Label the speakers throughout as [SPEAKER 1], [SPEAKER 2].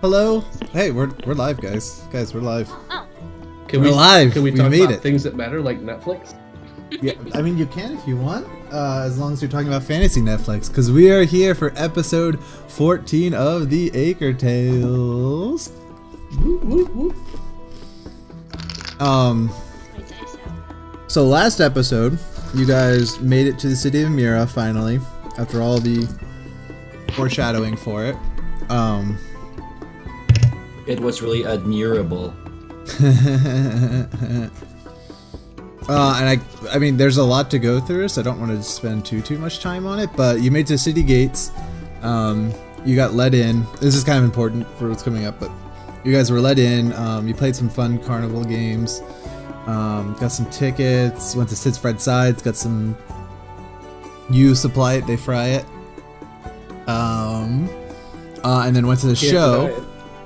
[SPEAKER 1] Hello? Hey, we're live, guys. Guys, we're live.
[SPEAKER 2] Oh.
[SPEAKER 1] We're live.
[SPEAKER 3] Can we
[SPEAKER 1] talk
[SPEAKER 3] about
[SPEAKER 1] it.
[SPEAKER 3] Things that matter, like Netflix?
[SPEAKER 1] Yeah, I mean, you can if you want, as long as you're talking about fantasy Netflix, because we are here for episode 14 of the Akertales.
[SPEAKER 3] Woo, woo, woo.
[SPEAKER 1] So last episode, you guys made it to the city of Mira finally, after all the foreshadowing for it.
[SPEAKER 4] It was really admirable.
[SPEAKER 1] And I mean, there's a lot to go through, so I don't want to spend too much time on it. But you made it to city gates. You got let in. This is kind of important for what's coming up, but you guys were let in. You played some fun carnival games. Got some tickets. Went to Sid's Fried Sides. Got some. You supply it, they fry it. And then went to the show.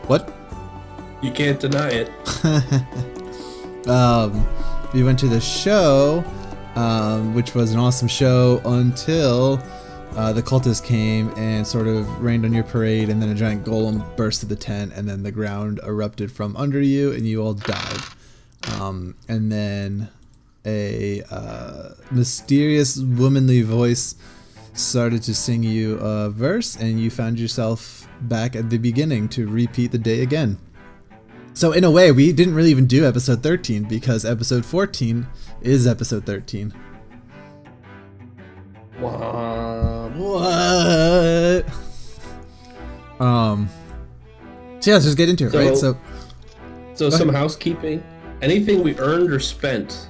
[SPEAKER 1] What?
[SPEAKER 3] You can't deny it.
[SPEAKER 1] We went to the show, which was an awesome show until the cultists came and sort of rained on your parade, and then a giant golem burst through the tent, and then the ground erupted from under you, and you all died. And then a mysterious womanly voice started to sing you a verse, and you found yourself back at the beginning to repeat the day again. So in a way, we didn't really even do episode 13 because episode 14 is episode 13.
[SPEAKER 3] What?
[SPEAKER 1] So yeah, let's just get into it, right? So
[SPEAKER 3] some housekeeping. Anything we earned or spent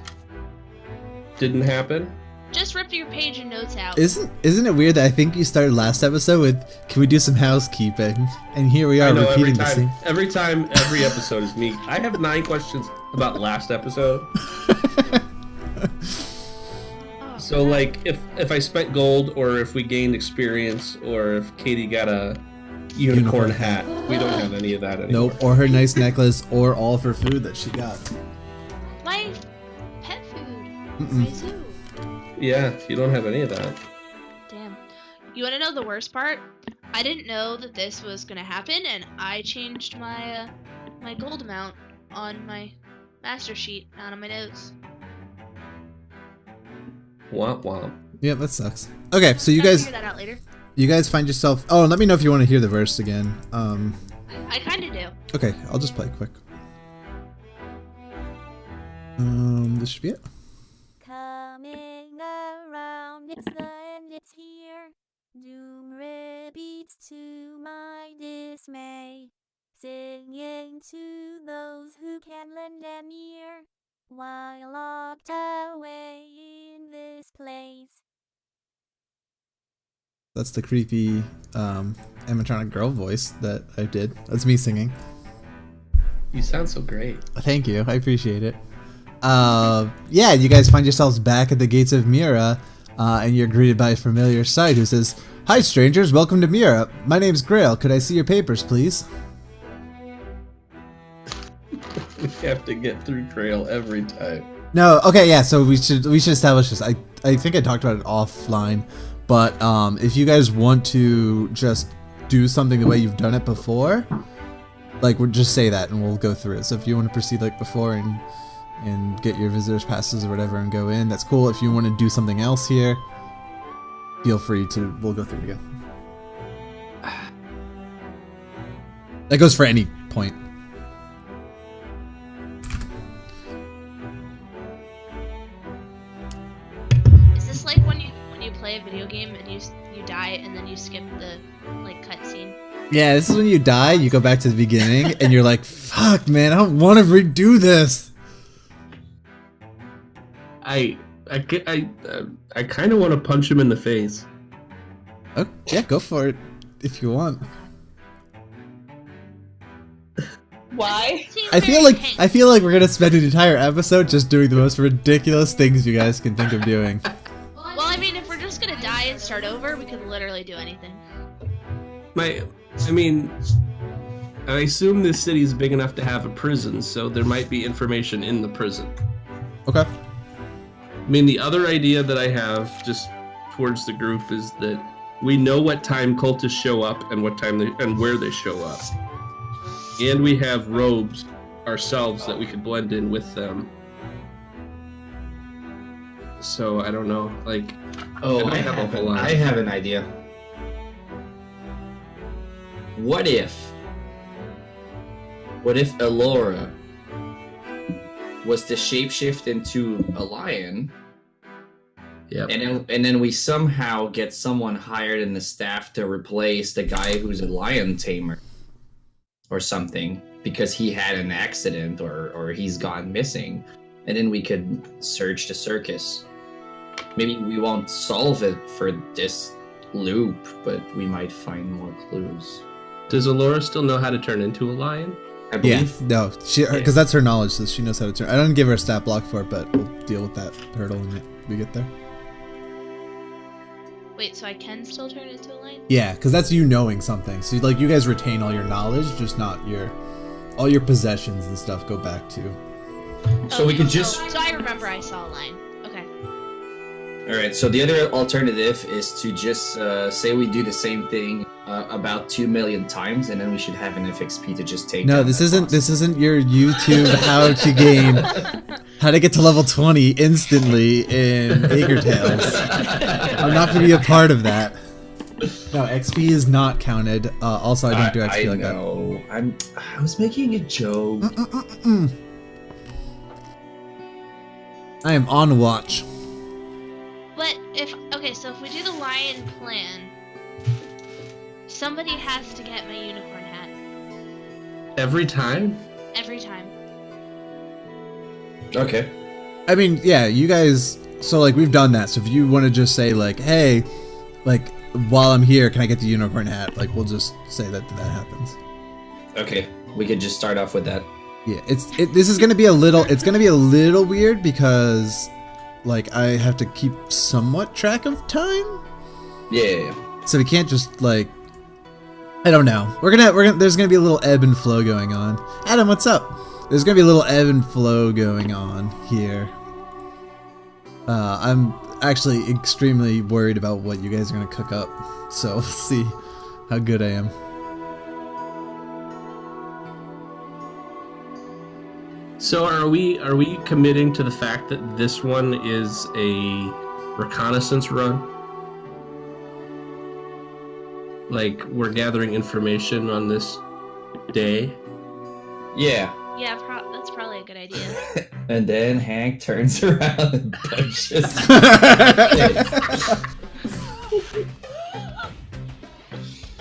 [SPEAKER 3] didn't happen.
[SPEAKER 2] Just rip your page and notes out.
[SPEAKER 1] Isn't it weird that I think you started last episode with, can we do some housekeeping? And here we are repeating the same.
[SPEAKER 3] Every episode is me. I have 9 questions about last episode. So like if I spent gold, or if we gained experience, or if Katie got a unicorn hat, we don't have any of that anymore.
[SPEAKER 1] Nope, or her nice necklace, or all of her food that she got.
[SPEAKER 2] My pet food.
[SPEAKER 1] Mm-mm.
[SPEAKER 2] My zoo.
[SPEAKER 3] Yeah, you don't have any of that.
[SPEAKER 2] Damn. You want to know the worst part? I didn't know that this was gonna happen, and I changed my my gold amount on my master sheet, not on my notes.
[SPEAKER 3] Womp womp.
[SPEAKER 1] Yeah, that sucks. Okay, so you
[SPEAKER 2] I'll
[SPEAKER 1] guys
[SPEAKER 2] figure that out later.
[SPEAKER 1] find yourself. Oh, let me know if you want to hear the verse again.
[SPEAKER 2] I kind of do.
[SPEAKER 1] Okay, I'll just play quick. This should be it.
[SPEAKER 5] Coming around, it's the end, it's here. Doom repeats to my dismay, singing to those who can lend an ear, while locked away in this place.
[SPEAKER 1] That's the creepy animatronic girl voice that I did. That's me singing.
[SPEAKER 3] You sound so great.
[SPEAKER 1] Thank you. I appreciate it. Yeah, you guys find yourselves back at the gates of Mira, and you're greeted by a familiar sight who says, "Hi, strangers. Welcome to Mira. My name's Grail. Could I see your papers, please?"
[SPEAKER 3] We have to get through Trail every time.
[SPEAKER 1] No. Okay. Yeah. So we should establish this. I think I talked about it offline, but if you guys want to just do something the way you've done it before, like we'll just say that and we'll go through it. So if you want to proceed like before and get your visitors passes or whatever and go in, that's cool. If you want to do something else here, feel free to. We'll go through it again. That goes for any point.
[SPEAKER 2] Is this like when you play a video game and you die and then you skip the like cutscene?
[SPEAKER 1] Yeah, this is when you die, you go back to the beginning, and you're like, fuck, man, I don't want to redo this.
[SPEAKER 3] I kind of want to punch him in the face.
[SPEAKER 1] Oh, yeah, go for it if you want.
[SPEAKER 6] Why?
[SPEAKER 2] Seems
[SPEAKER 1] I feel
[SPEAKER 2] very
[SPEAKER 1] like
[SPEAKER 2] hank.
[SPEAKER 1] we're gonna spend an entire episode just doing the most ridiculous things you guys can think of doing.
[SPEAKER 2] Well, I mean, if we're just gonna die and start over, we could literally do anything.
[SPEAKER 3] I assume this city is big enough to have a prison, so there might be information in the prison.
[SPEAKER 1] Okay.
[SPEAKER 3] I mean, the other idea that I have just towards the group is that we know what time cultists show up and what time and where they show up. And we have robes ourselves that we could blend in with them. So I don't know, like,
[SPEAKER 4] Oh,
[SPEAKER 3] I have a whole lot.
[SPEAKER 4] I have an idea. What if Elora was to shapeshift into a lion,
[SPEAKER 3] Yep.
[SPEAKER 4] and then we somehow get someone hired in the staff to replace the guy who's a lion tamer or something because he had an accident or he's gone missing, and then we could search the circus. Maybe we won't solve it for this loop, but we might find more clues.
[SPEAKER 3] Does Alora still know how to turn into a lion?
[SPEAKER 4] I
[SPEAKER 1] Yeah,
[SPEAKER 4] believe.
[SPEAKER 1] no, because that's her knowledge, so she knows how to turn. I don't give her a stat block for it, but we'll deal with that hurdle when we get there.
[SPEAKER 2] Wait, so I can still turn into a lion?
[SPEAKER 1] Yeah, because that's you knowing something. So like you guys retain all your knowledge, just not all your possessions and stuff go back to.
[SPEAKER 4] So we could just.
[SPEAKER 2] So I remember I saw a lion. Okay.
[SPEAKER 4] All right. So the other alternative is to just say we do the same thing about 2 million times, and then we should have enough XP to just take.
[SPEAKER 1] No,
[SPEAKER 4] down
[SPEAKER 1] this
[SPEAKER 4] that
[SPEAKER 1] isn't.
[SPEAKER 4] boss.
[SPEAKER 1] This isn't your YouTube how to game, how to get to level 20 instantly in Akertales. I'm not going to be a part of that. No, XP is not counted. Also, I don't do XP like that.
[SPEAKER 4] know. I was making a joke.
[SPEAKER 1] I am on watch.
[SPEAKER 2] But so if we do the lion plan, somebody has to get my unicorn hat
[SPEAKER 3] Every time?
[SPEAKER 2] every time.
[SPEAKER 4] Okay.
[SPEAKER 1] I mean, yeah, you guys. So like we've done that. So if you want to just say like, hey, like while I'm here, can I get the unicorn hat? Like we'll just say that happens.
[SPEAKER 4] Okay. We could just start off with that.
[SPEAKER 1] Yeah, this is gonna be a little. It's gonna be a little weird because like I have to keep somewhat track of time.
[SPEAKER 4] Yeah.
[SPEAKER 1] So we can't just like, I don't know. We're gonna there's gonna be a little ebb and flow going on. Adam, what's up? There's gonna be a little ebb and flow going on here. I'm actually extremely worried about what you guys are gonna cook up. So we'll see how good I am.
[SPEAKER 3] So are we committing to the fact that this one is a reconnaissance run? Like we're gathering information on this day?
[SPEAKER 4] Yeah.
[SPEAKER 2] Yeah, that's probably a good idea.
[SPEAKER 4] And then Hank turns around and punches.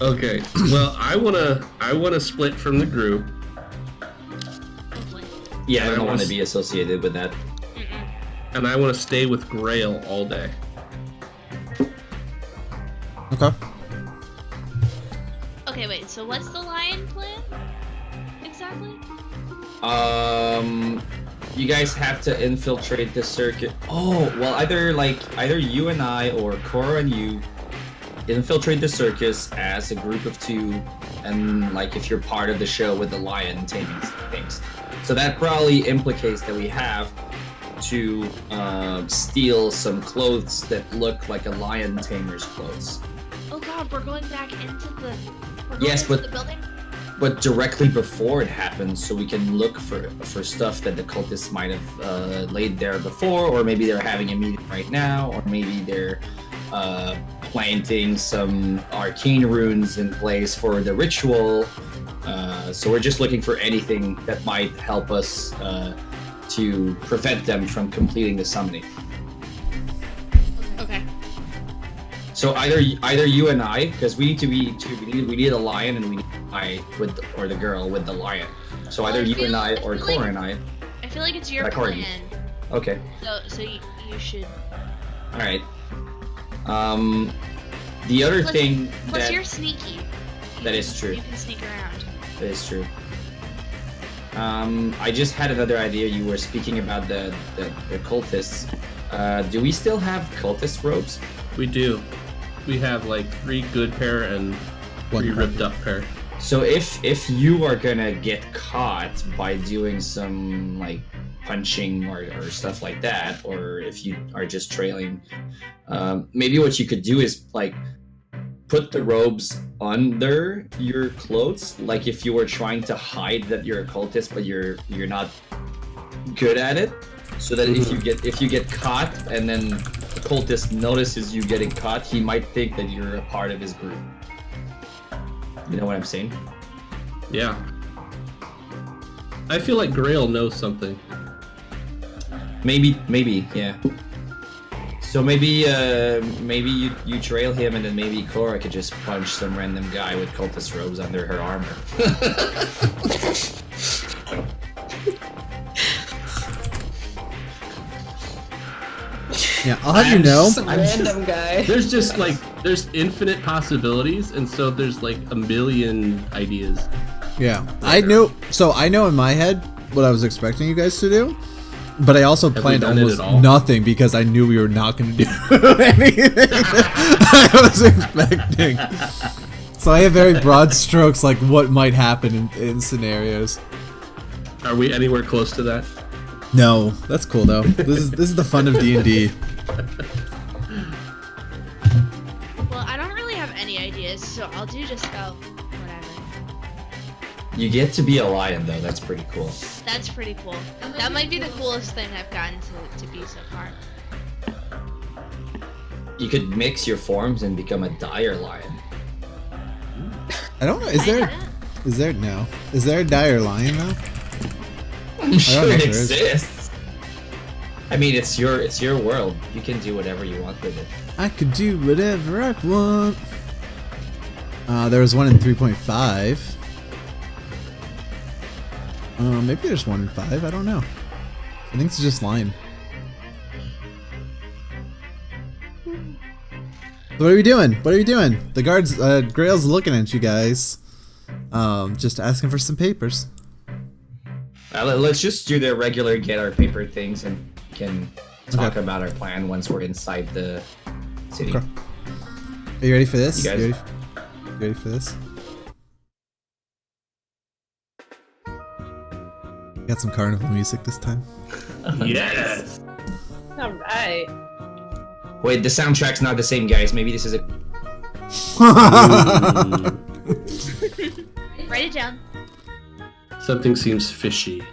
[SPEAKER 3] Okay. Well, I wanna split from the group.
[SPEAKER 2] Hopefully.
[SPEAKER 4] Yeah, I
[SPEAKER 3] I
[SPEAKER 4] don't want to
[SPEAKER 3] was-
[SPEAKER 4] be associated with that.
[SPEAKER 2] Mm-mm.
[SPEAKER 3] And I want to stay with Grail all day.
[SPEAKER 1] Okay.
[SPEAKER 2] Okay, wait. So what's the lion plan exactly?
[SPEAKER 4] You guys have to infiltrate the circuit. Oh, well, either you and I or Cora and you infiltrate the circus as a group of two, and like if you're part of the show with the lion taming things. So that probably implicates that we have to steal some clothes that look like a lion tamer's clothes.
[SPEAKER 2] Oh God, we're going back into the.
[SPEAKER 4] Yes, but-
[SPEAKER 2] the building.
[SPEAKER 4] But directly before it happens, so we can look for stuff that the cultists might have laid there before, or maybe they're having a meeting right now, or maybe they're planting some arcane runes in place for the ritual. So we're just looking for anything that might help us to prevent them from completing the summoning.
[SPEAKER 2] Okay.
[SPEAKER 4] So either you and I, because we need to be two. We need a lion, and we need I with or the girl with the lion. So either
[SPEAKER 2] Well, I
[SPEAKER 4] you
[SPEAKER 2] feel-
[SPEAKER 4] and I
[SPEAKER 2] I
[SPEAKER 4] or
[SPEAKER 2] feel
[SPEAKER 4] Cora
[SPEAKER 2] like-
[SPEAKER 4] and I.
[SPEAKER 2] I feel like it's your
[SPEAKER 4] Like, are
[SPEAKER 2] plan.
[SPEAKER 4] you? Okay.
[SPEAKER 2] So you should.
[SPEAKER 4] All right. The other
[SPEAKER 2] Plus-
[SPEAKER 4] thing
[SPEAKER 2] Plus,
[SPEAKER 4] that
[SPEAKER 2] you're sneaky.
[SPEAKER 4] that is true.
[SPEAKER 2] You can sneak around.
[SPEAKER 4] That is true. I just had another idea. You were speaking about the cultists. Do we still have cultist robes?
[SPEAKER 3] We do. We have like 3 good pair and 3
[SPEAKER 1] One
[SPEAKER 3] ripped up pair.
[SPEAKER 4] So if you are gonna get caught by doing some like punching or stuff like that, or if you are just trailing, maybe what you could do is like put the robes under your clothes, like if you were trying to hide that you're a cultist but you're not good at it, so that if you get caught and then the cultist notices you getting caught, he might think that you're a part of his group. You know what I'm saying?
[SPEAKER 3] Yeah. I feel like Grail knows something.
[SPEAKER 4] Maybe, yeah. So maybe you trail him, and then maybe Cora could just punch some random guy with cultist robes under her armor.
[SPEAKER 1] Yeah, I'll have you know.
[SPEAKER 6] Some random guy.
[SPEAKER 3] There's just like there's infinite possibilities, and so there's like a million ideas.
[SPEAKER 1] Yeah, I knew. So I know in my head what I was expecting you guys to do, but I also
[SPEAKER 3] we
[SPEAKER 1] planned
[SPEAKER 3] done it
[SPEAKER 1] almost
[SPEAKER 3] at all?
[SPEAKER 1] nothing because I knew we were not going to do anything I was expecting. So I have very broad strokes, like what might happen in scenarios.
[SPEAKER 3] Are we anywhere close to that?
[SPEAKER 1] No, that's cool though. This is the fun of D&D.
[SPEAKER 2] Well, I don't really have any ideas, so I'll do just about whatever.
[SPEAKER 4] You get to be a lion though. That's pretty cool.
[SPEAKER 2] That's pretty cool. That might be the coolest thing I've gotten to be so far.
[SPEAKER 4] You could mix your forms and become a dire lion.
[SPEAKER 1] I don't know. Is there a dire lion though?
[SPEAKER 4] I'm sure
[SPEAKER 1] know
[SPEAKER 4] it
[SPEAKER 1] if there is.
[SPEAKER 4] exists. I mean, it's your world. You can do whatever you want with it.
[SPEAKER 1] I could do whatever I want. There was one in 3.5. Maybe there's one in 5. I don't know. I think it's just lion. What are we doing? What are we doing? The guards, Grail's looking at you guys. Just asking for some papers.
[SPEAKER 4] Let's just do the regular get our paper things and can talk about our plan once we're inside the city.
[SPEAKER 1] Okay. Are you ready for this?
[SPEAKER 4] You guys-
[SPEAKER 1] You ready for this? Got some carnival music this time.
[SPEAKER 3] Yes.
[SPEAKER 6] All right.
[SPEAKER 4] Wait, the soundtrack's not the same, guys. Maybe this is a.
[SPEAKER 2] Write it down.
[SPEAKER 3] Something seems fishy.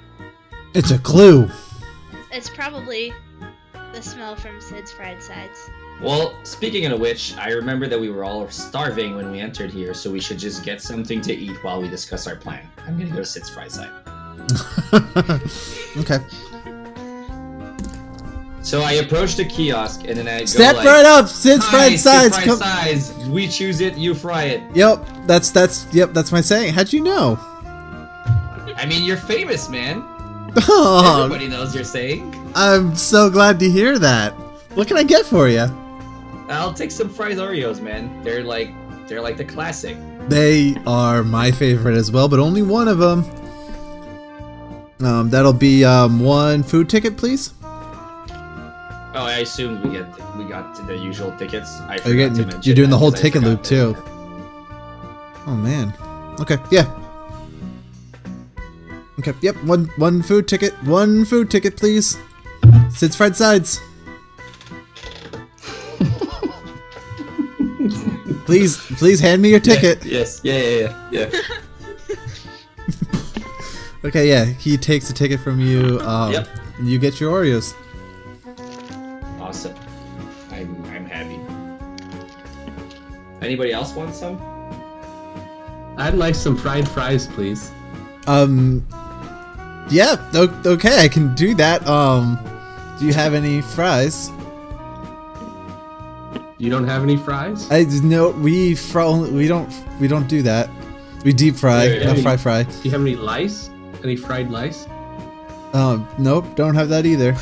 [SPEAKER 1] It's a clue.
[SPEAKER 2] It's probably the smell from Sid's fried sides.
[SPEAKER 4] Well, speaking of which, I remember that we were all starving when we entered here, so we should just get something to eat while we discuss our plan. I'm gonna go to Sid's Fry Side.
[SPEAKER 1] Okay.
[SPEAKER 4] So I approach the kiosk and then I
[SPEAKER 1] Step
[SPEAKER 4] go like,
[SPEAKER 1] right up, Sid's
[SPEAKER 4] "Hi,
[SPEAKER 1] fried
[SPEAKER 4] Sid's
[SPEAKER 1] sides.
[SPEAKER 4] Fried
[SPEAKER 1] Come.
[SPEAKER 4] Sides. We choose it, you fry it."
[SPEAKER 1] Yep, that's my saying. How'd you know?
[SPEAKER 4] I mean, you're famous, man.
[SPEAKER 1] Oh,
[SPEAKER 4] Everybody knows you're saying.
[SPEAKER 1] I'm so glad to hear that. What can I get for you?
[SPEAKER 4] I'll take some fried Oreos, man. They're like the classic.
[SPEAKER 1] They are my favorite as well, but only one of them. That'll be one food ticket, please.
[SPEAKER 4] Oh, I assumed we got the usual tickets. I
[SPEAKER 1] Oh, you're,
[SPEAKER 4] forgot to mention
[SPEAKER 1] you're doing the
[SPEAKER 4] that
[SPEAKER 1] whole
[SPEAKER 4] 'cause I
[SPEAKER 1] ticket
[SPEAKER 4] forgot
[SPEAKER 1] loop
[SPEAKER 4] that.
[SPEAKER 1] too. Oh man. Okay, yeah. Okay, yep. One food ticket. One food ticket, please. Sid's fried sides. Please hand me your ticket.
[SPEAKER 4] Yes. Yeah.
[SPEAKER 1] Okay, yeah. He takes a ticket from you.
[SPEAKER 4] Yep.
[SPEAKER 1] And you get your Oreos.
[SPEAKER 4] Awesome. I'm happy. Anybody else want some?
[SPEAKER 3] I'd like some fried fries, please.
[SPEAKER 1] Yeah. Okay, I can do that. Do you have any fries?
[SPEAKER 3] You don't have any fries?
[SPEAKER 1] No, we don't do that. We deep fry,
[SPEAKER 4] Yeah,
[SPEAKER 1] not
[SPEAKER 3] yeah.
[SPEAKER 1] fry.
[SPEAKER 3] Do you have any lice? Any fried lice?
[SPEAKER 1] Nope, don't have that either.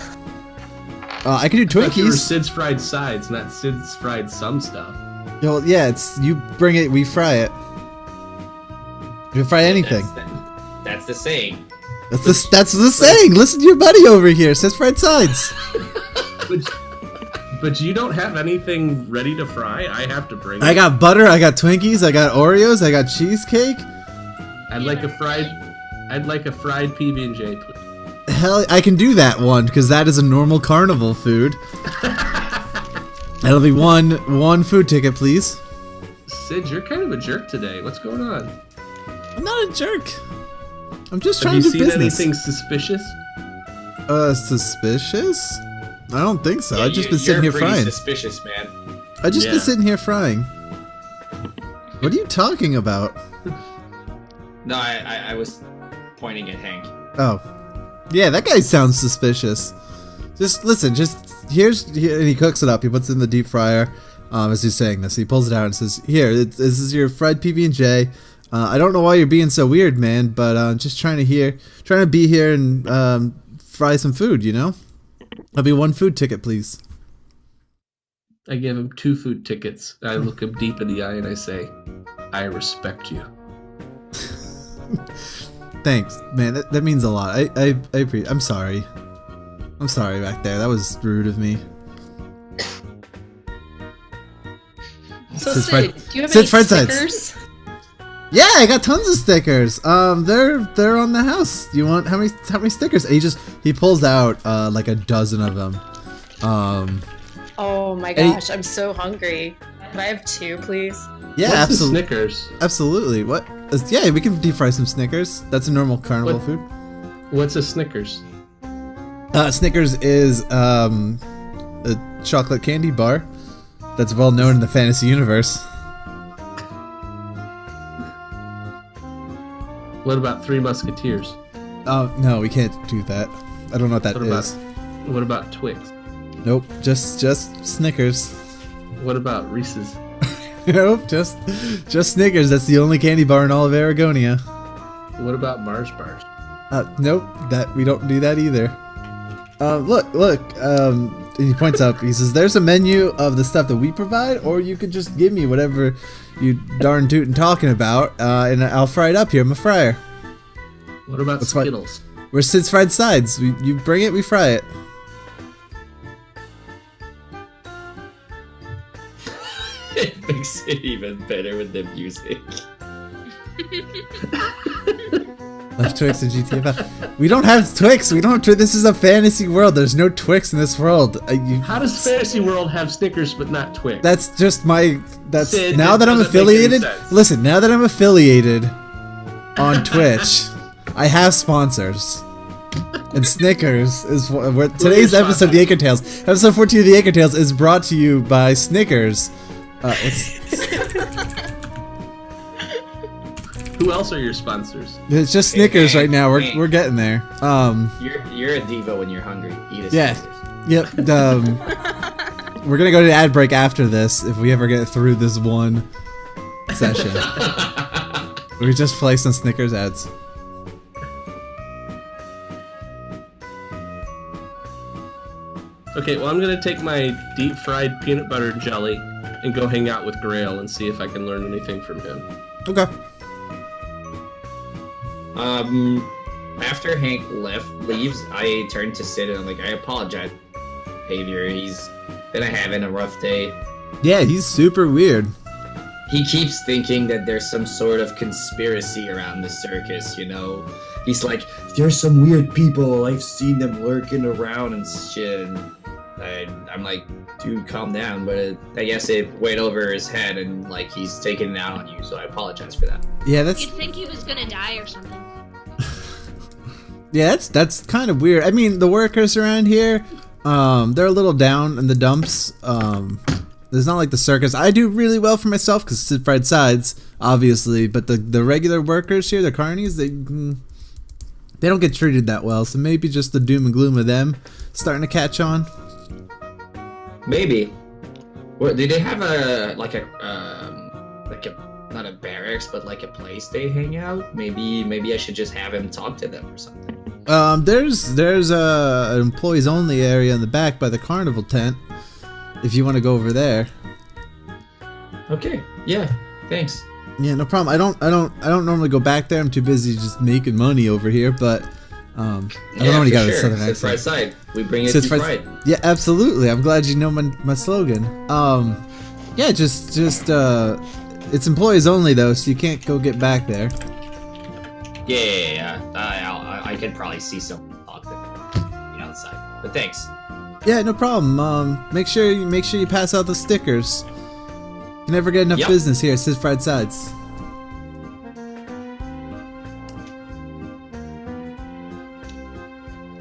[SPEAKER 1] I can do
[SPEAKER 3] I thought you were
[SPEAKER 1] Twinkies.
[SPEAKER 3] Sid's fried sides, not Sid's fried some stuff.
[SPEAKER 1] Well, yeah, it's you bring it, we fry it. We fry anything.
[SPEAKER 4] That's the saying.
[SPEAKER 1] That's the saying. Listen to your buddy over here. Says fried sides.
[SPEAKER 3] But you don't have anything ready to fry? I have to bring
[SPEAKER 1] I
[SPEAKER 3] it.
[SPEAKER 1] got butter. I got Twinkies. I got Oreos. I got cheesecake.
[SPEAKER 3] I'd like a fried PB&J, please.
[SPEAKER 1] Hell, I can do that one because that is a normal carnival food. That'll be one food ticket, please.
[SPEAKER 3] Sid, you're kind of a jerk today. What's going on?
[SPEAKER 1] I'm not a jerk. I'm just
[SPEAKER 3] Have
[SPEAKER 1] trying
[SPEAKER 3] you
[SPEAKER 1] to do
[SPEAKER 3] seen
[SPEAKER 1] business.
[SPEAKER 3] anything suspicious?
[SPEAKER 1] Suspicious? I don't think so.
[SPEAKER 4] Yeah,
[SPEAKER 1] I've just been sitting
[SPEAKER 4] you're
[SPEAKER 1] here
[SPEAKER 4] pretty
[SPEAKER 1] frying.
[SPEAKER 4] suspicious, man.
[SPEAKER 1] I've just been
[SPEAKER 3] Yeah.
[SPEAKER 1] sitting here frying. What are you talking about?
[SPEAKER 4] No, I was pointing at Hank.
[SPEAKER 1] Oh. Yeah, that guy sounds suspicious. Just listen, here, and he cooks it up. He puts it in the deep fryer. As he's saying this, he pulls it out and says, "Here, this is your fried PB&J. I don't know why you're being so weird, man, but just trying to be here and fry some food, you know? That'll be one food ticket, please."
[SPEAKER 3] I give him 2 food tickets. I look him deep in the eye and I say, I respect you.
[SPEAKER 1] Thanks, man. That means a lot. I appreciate. I'm sorry. I'm sorry back there. That was rude of me.
[SPEAKER 6] So
[SPEAKER 1] Sid's
[SPEAKER 6] Sid,
[SPEAKER 1] fried-
[SPEAKER 6] do you have
[SPEAKER 1] Sid's
[SPEAKER 6] any
[SPEAKER 1] fried sides.
[SPEAKER 6] stickers?
[SPEAKER 1] Yeah, I got tons of stickers. They're on the house. You want how many stickers? And he pulls out like a dozen of them.
[SPEAKER 6] Oh my
[SPEAKER 1] Hey.
[SPEAKER 6] gosh, I'm so hungry. Can I have 2, please?
[SPEAKER 1] Yeah,
[SPEAKER 3] What's the
[SPEAKER 1] absolutely.
[SPEAKER 3] Snickers?
[SPEAKER 1] Absolutely. What? Yeah, we can deep fry some Snickers. That's a normal carnival
[SPEAKER 3] What?
[SPEAKER 1] food.
[SPEAKER 3] What's a Snickers?
[SPEAKER 1] Snickers is a chocolate candy bar that's well known in the fantasy universe.
[SPEAKER 3] What about Three Musketeers?
[SPEAKER 1] Oh no, we can't do that. I don't know what that
[SPEAKER 3] What about-
[SPEAKER 1] is.
[SPEAKER 3] What about Twix?
[SPEAKER 1] Nope, just Snickers.
[SPEAKER 3] What about Reese's?
[SPEAKER 1] Nope, just Snickers. That's the only candy bar in all of Aragonia.
[SPEAKER 3] What about Mars bars?
[SPEAKER 1] Nope, that we don't do that either. Look. And he points up. He says, "There's a menu of the stuff that we provide, or you could just give me whatever you darn tootin' talking about, and I'll fry it up here. I'm a fryer.
[SPEAKER 3] What about
[SPEAKER 1] That's what-
[SPEAKER 3] Skittles?
[SPEAKER 1] We're Sid's fried sides. You bring it, we fry it.
[SPEAKER 4] even better with the music.
[SPEAKER 1] Left Twix and GTA. We don't have Twix. We don't have Twix. This is a fantasy world. There's no Twix in this world.
[SPEAKER 3] How does Fantasy World have Snickers but not Twix?
[SPEAKER 1] That's just my. That's
[SPEAKER 3] Sid,
[SPEAKER 1] now
[SPEAKER 3] it
[SPEAKER 1] that I'm
[SPEAKER 3] doesn't make any
[SPEAKER 1] affiliated.
[SPEAKER 3] sense.
[SPEAKER 1] Listen, now that I'm affiliated on Twitch, I have sponsors. And Snickers is what today's episode of the Akertales, episode 14 of the Akertales, is brought to you by Snickers.
[SPEAKER 3] Who else are your sponsors?
[SPEAKER 1] It's just Snickers
[SPEAKER 4] Hey,
[SPEAKER 1] right now.
[SPEAKER 4] hey.
[SPEAKER 1] We're getting there.
[SPEAKER 4] You're a diva when you're hungry. Eat a
[SPEAKER 1] Yeah.
[SPEAKER 4] Snickers.
[SPEAKER 1] Yep. We're gonna go to ad break after this if we ever get through this one session. We just play some Snickers ads.
[SPEAKER 3] Okay, well, I'm gonna take my deep fried peanut butter jelly and go hang out with Grail and see if I can learn anything from him.
[SPEAKER 1] Okay.
[SPEAKER 4] After Hank leaves, I turn to Sid and I'm like, I apologize, behavior. He's been having a rough day.
[SPEAKER 1] Yeah, he's super weird.
[SPEAKER 4] He keeps thinking that there's some sort of conspiracy around the circus, you know? He's like, there's some weird people, I've seen them lurking around and shit. And I'm like, dude, calm down. But I guess it went over his head and like he's taking it out on you, so I apologize for that.
[SPEAKER 1] Yeah, that's
[SPEAKER 2] You'd think he was gonna die or something.
[SPEAKER 1] yeah, that's kind of weird. I mean, the workers around here, they're a little down in the dumps. There's not like the circus. I do really well for myself because it's fried sides, obviously. But the regular workers here, the carnies, they don't get treated that well. So maybe just the doom and gloom of them starting to catch on.
[SPEAKER 4] Maybe. What, do they have a not a barracks, but like a place they hang out? Maybe I should just have him talk to them or something.
[SPEAKER 1] There's an employees only area in the back by the carnival tent. If you want to go over there.
[SPEAKER 4] Okay. Yeah. Thanks.
[SPEAKER 1] Yeah, no problem. I don't normally go back there. I'm too busy just making money over here. But I don't know when you got a southern
[SPEAKER 4] Sid's fried
[SPEAKER 1] accent.
[SPEAKER 4] side. We bring it
[SPEAKER 1] Sid's
[SPEAKER 4] to
[SPEAKER 1] fried-
[SPEAKER 4] fried.
[SPEAKER 1] Yeah, absolutely. I'm glad you know my slogan. Yeah, just it's employees only though, so you can't go get back there.
[SPEAKER 4] Yeah. I could probably see some talk there outside. But thanks.
[SPEAKER 1] Yeah, no problem. Make sure you pass out the stickers. You never get enough
[SPEAKER 4] Yep.
[SPEAKER 1] business here at Sid's Fried Sides.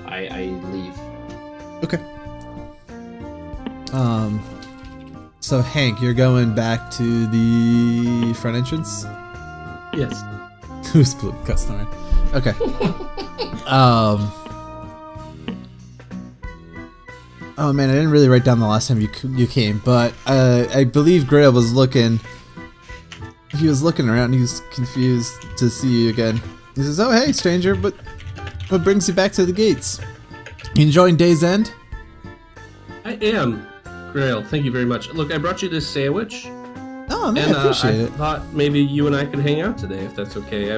[SPEAKER 4] I leave.
[SPEAKER 1] Okay. So Hank, you're going back to the front entrance?
[SPEAKER 3] Yes.
[SPEAKER 1] Who's blue customer? Okay. Oh man, I didn't really write down the last time you came, but I believe Grail was looking. He was looking around. He was confused to see you again. He says, "Oh hey, stranger, but what brings you back to the gates? You enjoying Day's End?"
[SPEAKER 3] I am. Grail, thank you very much. Look, I brought you this sandwich.
[SPEAKER 1] Oh man,
[SPEAKER 3] And
[SPEAKER 1] I appreciate
[SPEAKER 3] I
[SPEAKER 1] it.
[SPEAKER 3] thought maybe you and I could hang out today, if that's okay.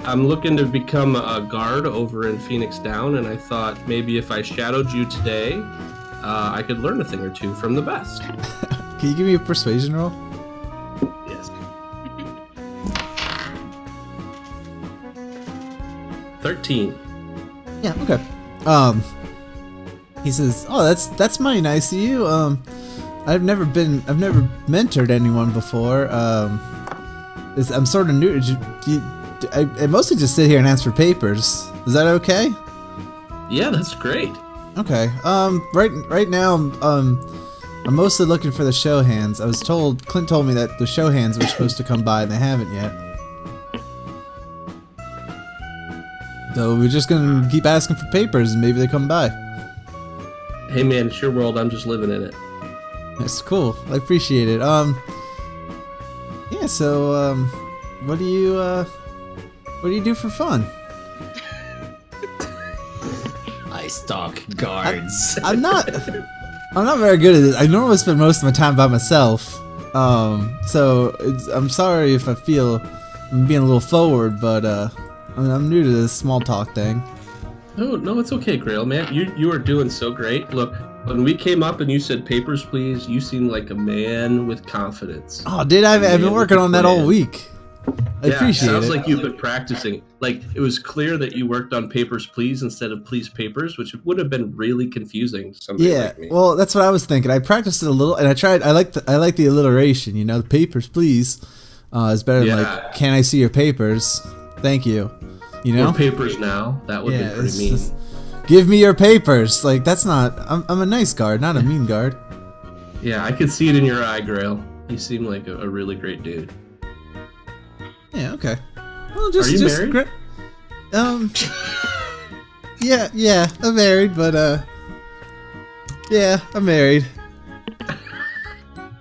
[SPEAKER 3] I'm looking to become a guard over in Phoenix Down, and I thought maybe if I shadowed you today, I could learn a thing or two from the best.
[SPEAKER 1] Can you give me a persuasion roll?
[SPEAKER 3] Yes. 13.
[SPEAKER 1] Yeah, okay. He says, "Oh, that's mighty nice of you. I've never mentored anyone before. I'm sort of new. I mostly just sit here and ask for papers. Is that okay?"
[SPEAKER 3] Yeah, that's great.
[SPEAKER 1] Okay. Right now, I'm mostly looking for the show hands. Clint told me that the show hands were supposed to come by, and they haven't yet. So we're just gonna keep asking for papers, and maybe they come by.
[SPEAKER 3] Hey man, it's your world. I'm just living in it.
[SPEAKER 1] That's cool. I appreciate it. Yeah. So, what do you do for fun?
[SPEAKER 4] I stalk guards.
[SPEAKER 1] I'm not very good at this. I normally spend most of my time by myself. So I'm sorry if I feel I'm being a little forward, but I'm new to this small talk thing.
[SPEAKER 3] No, it's okay, Grail, man. You are doing so great. Look, When we came up and you said papers, please, you seemed like a man with confidence.
[SPEAKER 1] Oh, dude, I've been working on that all week. I appreciate
[SPEAKER 3] sounds
[SPEAKER 1] it.
[SPEAKER 3] like you've been practicing. Like, it was clear that you worked on papers, please, instead of please papers, which would have been really confusing to somebody like me.
[SPEAKER 1] Well, that's what I was thinking. I practiced it a little, and I tried. I like the alliteration. You know, the papers, please, is better than like, can I see your papers? Thank you. You know,
[SPEAKER 3] or papers now. That would be pretty mean.
[SPEAKER 1] Give me your papers. Like, that's not. I'm a nice guard, not a mean guard.
[SPEAKER 3] Yeah, I could see it in your eye, Grail. You seem like a really great dude.
[SPEAKER 1] Yeah. Okay. Well,
[SPEAKER 3] Are you married?
[SPEAKER 1] Yeah, I'm married, but yeah, I'm married.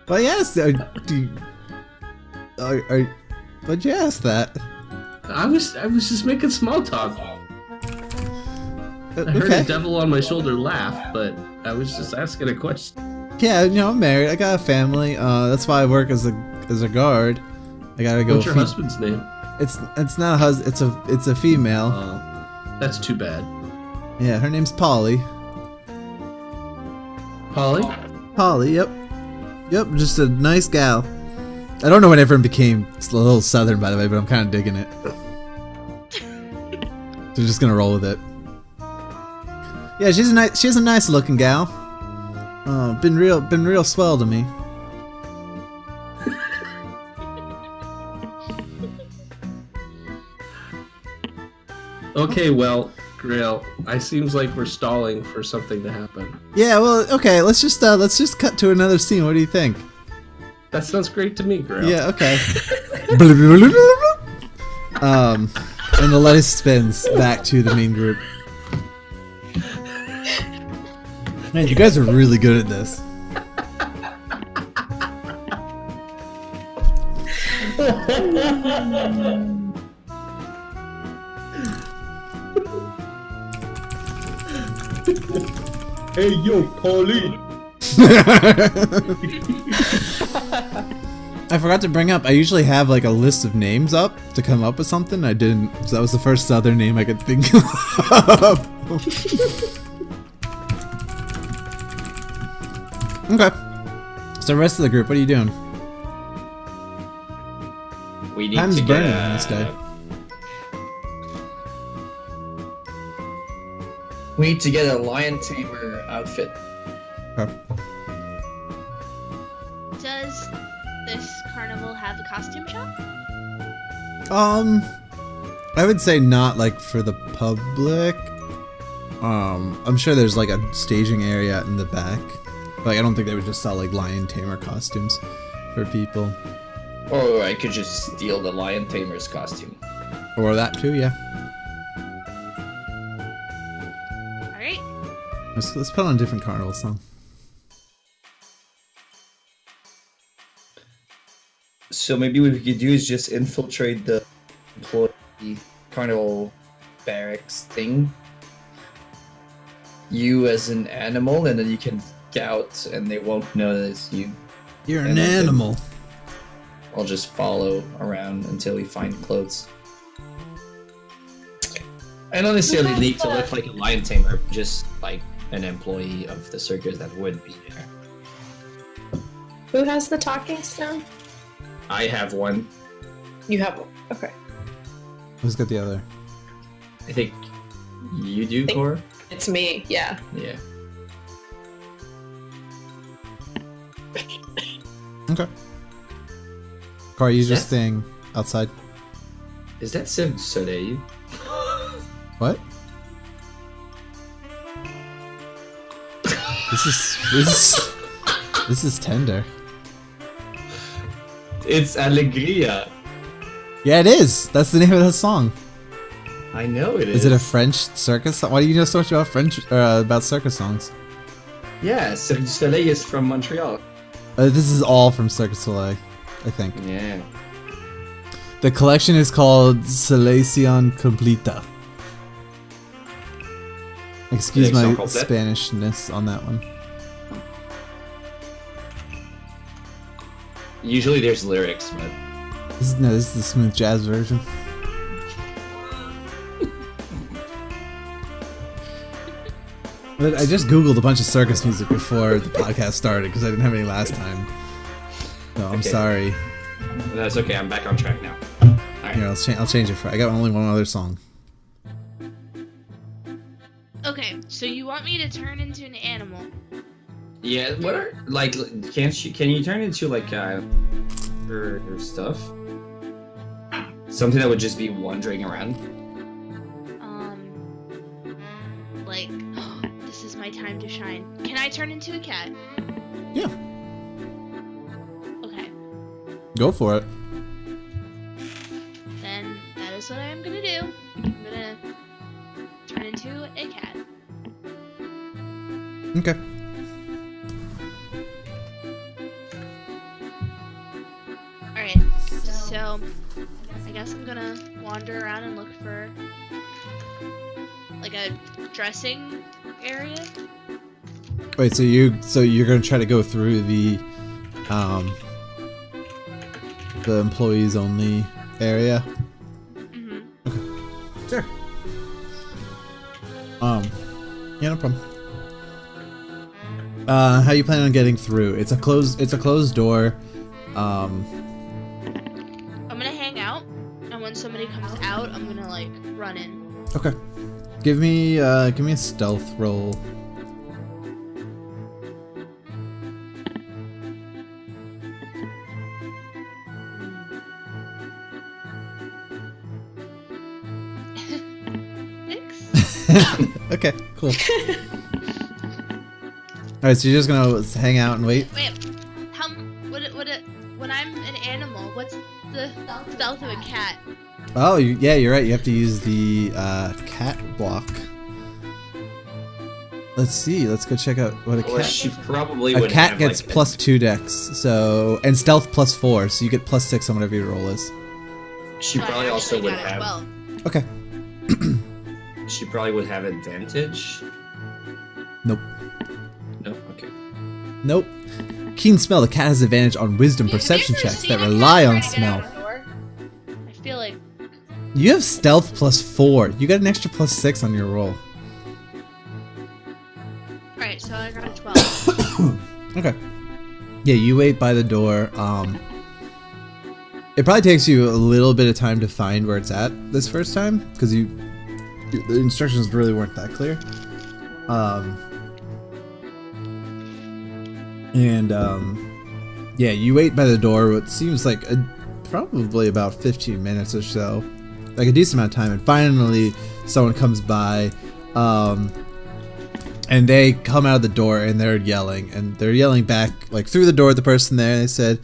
[SPEAKER 1] But yes, why'd you ask that?
[SPEAKER 3] I was just making small talk. I heard a devil on my shoulder laugh, but I was just asking a question.
[SPEAKER 1] Yeah, you know, I'm married. I got a family. That's why I work as a guard. I gotta go.
[SPEAKER 3] What's your husband's name?
[SPEAKER 1] It's not a husband. It's a female.
[SPEAKER 3] That's too bad.
[SPEAKER 1] Yeah, her name's Polly.
[SPEAKER 3] Polly?
[SPEAKER 1] Polly. Yep. Just a nice gal. I don't know when everyone became a little southern, by the way, but I'm kind of digging it. So just gonna roll with it. Yeah, she's a nice looking gal. Been real swell to me.
[SPEAKER 3] Okay, well, Grail, I seems like we're stalling for something to happen.
[SPEAKER 1] Yeah, well, okay, let's just cut to another scene. What do you think?
[SPEAKER 3] That sounds great to me, Grail.
[SPEAKER 1] Yeah, okay. And the lettuce spins back to the main group. Man, you guys are really good at this.
[SPEAKER 3] Hey, yo, Polly.
[SPEAKER 1] I forgot to bring up, I usually have like a list of names up to come up with something. I didn't, so that was the first southern name I could think of. Okay. So the rest of the group, what are you doing?
[SPEAKER 4] We need
[SPEAKER 1] Time's
[SPEAKER 4] to
[SPEAKER 1] burning
[SPEAKER 4] get
[SPEAKER 1] on this day.
[SPEAKER 4] We need to get a lion tamer outfit.
[SPEAKER 1] Okay.
[SPEAKER 2] Does this carnival have a costume shop?
[SPEAKER 1] I would say not like for the public. I'm sure there's like a staging area in the back. Like, I don't think they would just sell like lion tamer costumes for people.
[SPEAKER 4] Or I could just steal the lion tamer's costume.
[SPEAKER 1] Or that too, yeah.
[SPEAKER 2] Alright.
[SPEAKER 1] Let's put on a different carnival song.
[SPEAKER 4] So maybe what we could do is just infiltrate the employee carnival barracks thing. You as an animal, and then you can scout, and they won't notice you.
[SPEAKER 1] You're an
[SPEAKER 4] And I can-
[SPEAKER 1] animal.
[SPEAKER 4] I'll just follow around until we find clothes. I don't necessarily need to look like a lion tamer, just like an employee of the circus that would be there.
[SPEAKER 6] Who has the talking stone?
[SPEAKER 4] I have one.
[SPEAKER 6] You have one. Okay.
[SPEAKER 1] Who's got the other?
[SPEAKER 4] I think you do, Cor?
[SPEAKER 6] It's me, yeah.
[SPEAKER 4] Yeah.
[SPEAKER 1] Okay. Car, you just
[SPEAKER 4] Yes.
[SPEAKER 1] staying outside.
[SPEAKER 4] Is that Sim Soleil?
[SPEAKER 1] What? This is tender.
[SPEAKER 4] It's Alegria.
[SPEAKER 1] Yeah, it is. That's the name of the song.
[SPEAKER 4] I know it is.
[SPEAKER 1] Is it a French circus song? Why do you know so much about French about circus songs?
[SPEAKER 4] Yeah, Cirque du Soleil is from Montreal.
[SPEAKER 1] This is all from Cirque du Soleil, I think.
[SPEAKER 4] Yeah.
[SPEAKER 1] The collection is called Selección Completa. Excuse my
[SPEAKER 4] Selección Completa?
[SPEAKER 1] Spanishness on that one.
[SPEAKER 4] Usually there's lyrics, but
[SPEAKER 1] This is the smooth jazz version. But I just googled a bunch of circus music before the podcast started because I didn't have any last time. So I'm
[SPEAKER 4] Okay.
[SPEAKER 1] sorry.
[SPEAKER 4] That's okay. I'm back on track now. All right.
[SPEAKER 1] Here, I'll change it for. I got only one other song.
[SPEAKER 2] Okay, so you want me to turn into an animal?
[SPEAKER 4] Yeah. What are like? Can you turn into like her stuff? Something that would just be wandering around.
[SPEAKER 2] Like, this is my time to shine. Can I turn into a cat?
[SPEAKER 1] Yeah,
[SPEAKER 2] Okay,
[SPEAKER 1] go for it.
[SPEAKER 2] then that is what I am gonna do. I'm gonna turn into a cat.
[SPEAKER 1] Okay.
[SPEAKER 2] Alright, so I guess I'm gonna wander around and look for like a dressing area.
[SPEAKER 1] Wait, so you're gonna try to go through the employees only area?
[SPEAKER 2] Mm-hmm.
[SPEAKER 1] Sure. Yeah, no problem. How you plan on getting through? It's a closed door.
[SPEAKER 2] I'm gonna hang out, and when somebody comes out, I'm gonna like run in.
[SPEAKER 1] Okay. Give me a stealth roll.
[SPEAKER 2] Six?
[SPEAKER 1] Okay, cool. Alright, so you're just gonna hang out and wait?
[SPEAKER 2] Wait, when I'm an animal, what's the stealth of a cat?
[SPEAKER 1] Oh, yeah, you're right. You have to use the cat block. Let's see. Let's go check out what a
[SPEAKER 4] Or
[SPEAKER 1] cat.
[SPEAKER 4] she probably
[SPEAKER 1] A
[SPEAKER 4] would
[SPEAKER 1] cat
[SPEAKER 4] have,
[SPEAKER 1] gets
[SPEAKER 4] like,
[SPEAKER 1] plus 2 dex, so and stealth plus 4, so you get plus 6 on whatever your roll is.
[SPEAKER 4] She
[SPEAKER 2] So I
[SPEAKER 4] probably also
[SPEAKER 2] actually
[SPEAKER 4] would
[SPEAKER 2] got it
[SPEAKER 4] have.
[SPEAKER 1] Okay.
[SPEAKER 4] She probably would have advantage.
[SPEAKER 1] Nope.
[SPEAKER 4] No. Okay.
[SPEAKER 1] Nope. Keen smell. The cat has advantage on wisdom perception
[SPEAKER 2] Have you ever
[SPEAKER 1] checks
[SPEAKER 2] seen
[SPEAKER 1] that
[SPEAKER 2] a cat
[SPEAKER 1] rely on
[SPEAKER 2] trying to get
[SPEAKER 1] smell.
[SPEAKER 2] out of a door? I feel like
[SPEAKER 1] You have stealth plus 4. You got an extra plus 6 on your roll.
[SPEAKER 2] alright, so I got a 12.
[SPEAKER 1] Okay. Yeah, you wait by the door. It probably takes you a little bit of time to find where it's at this first time because the instructions really weren't that clear. Yeah, you wait by the door. What seems like probably about 15 minutes or so, like a decent amount of time, and finally someone comes by. And they come out of the door and they're yelling back like through the door at the person there. And they said,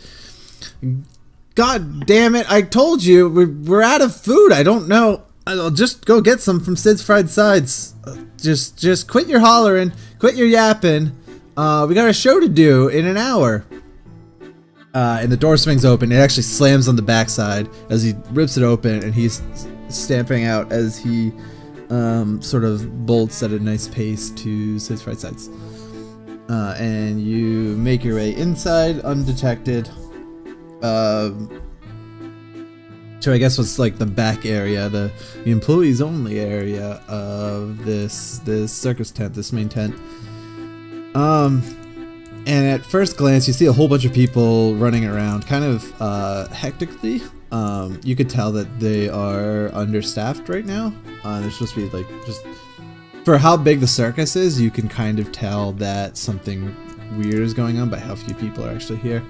[SPEAKER 1] "God damn it! I told you we're out of food. I don't know. I'll just go get some from Sid's Fried Sides. Just quit your hollering, quit your yapping. We got a show to do in an hour." And the door swings open. It actually slams on the backside as he rips it open, and he's stamping out as he sort of bolts at a nice pace to Sid's Fried Sides. And you make your way inside undetected. So I guess what's like the back area, the employees only area of this circus tent, this main tent. And at first glance, you see a whole bunch of people running around, kind of hectically. You could tell that they are understaffed right now. They're supposed to be like just for how big the circus is. You can kind of tell that something weird is going on by how few people are actually here.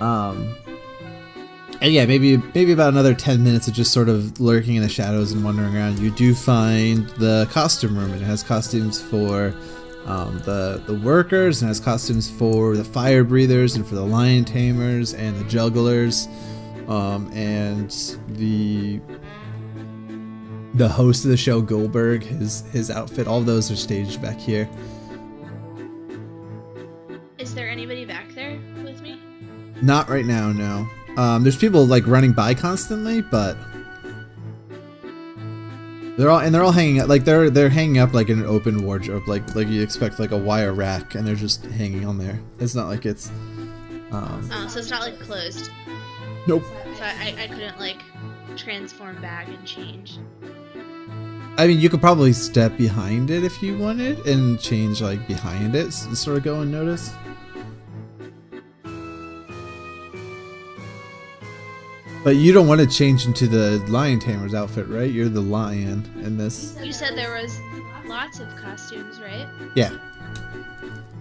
[SPEAKER 1] And yeah, maybe about another 10 minutes of just sort of lurking in the shadows and wandering around. You do find the costume room, and it has costumes for the workers, and has costumes for the fire breathers and for the lion tamers and the jugglers, and the host of the show, Goldberg, his outfit. All of those are staged back here.
[SPEAKER 2] Is there anybody back there with me?
[SPEAKER 1] Not right now, no. There's people like running by constantly, but they're all hanging up, like they're hanging up like in an open wardrobe, like you expect, like a wire rack, and they're just hanging on there. It's not like it's
[SPEAKER 2] Oh, so it's not like closed.
[SPEAKER 1] nope.
[SPEAKER 2] So I couldn't like transform back and change.
[SPEAKER 1] I mean, you could probably step behind it if you wanted and change like behind it and sort of go unnoticed. But you don't want to change into the lion tamer's outfit, right? You're the lion in this.
[SPEAKER 2] You said there was lots of costumes, right?
[SPEAKER 1] Yeah.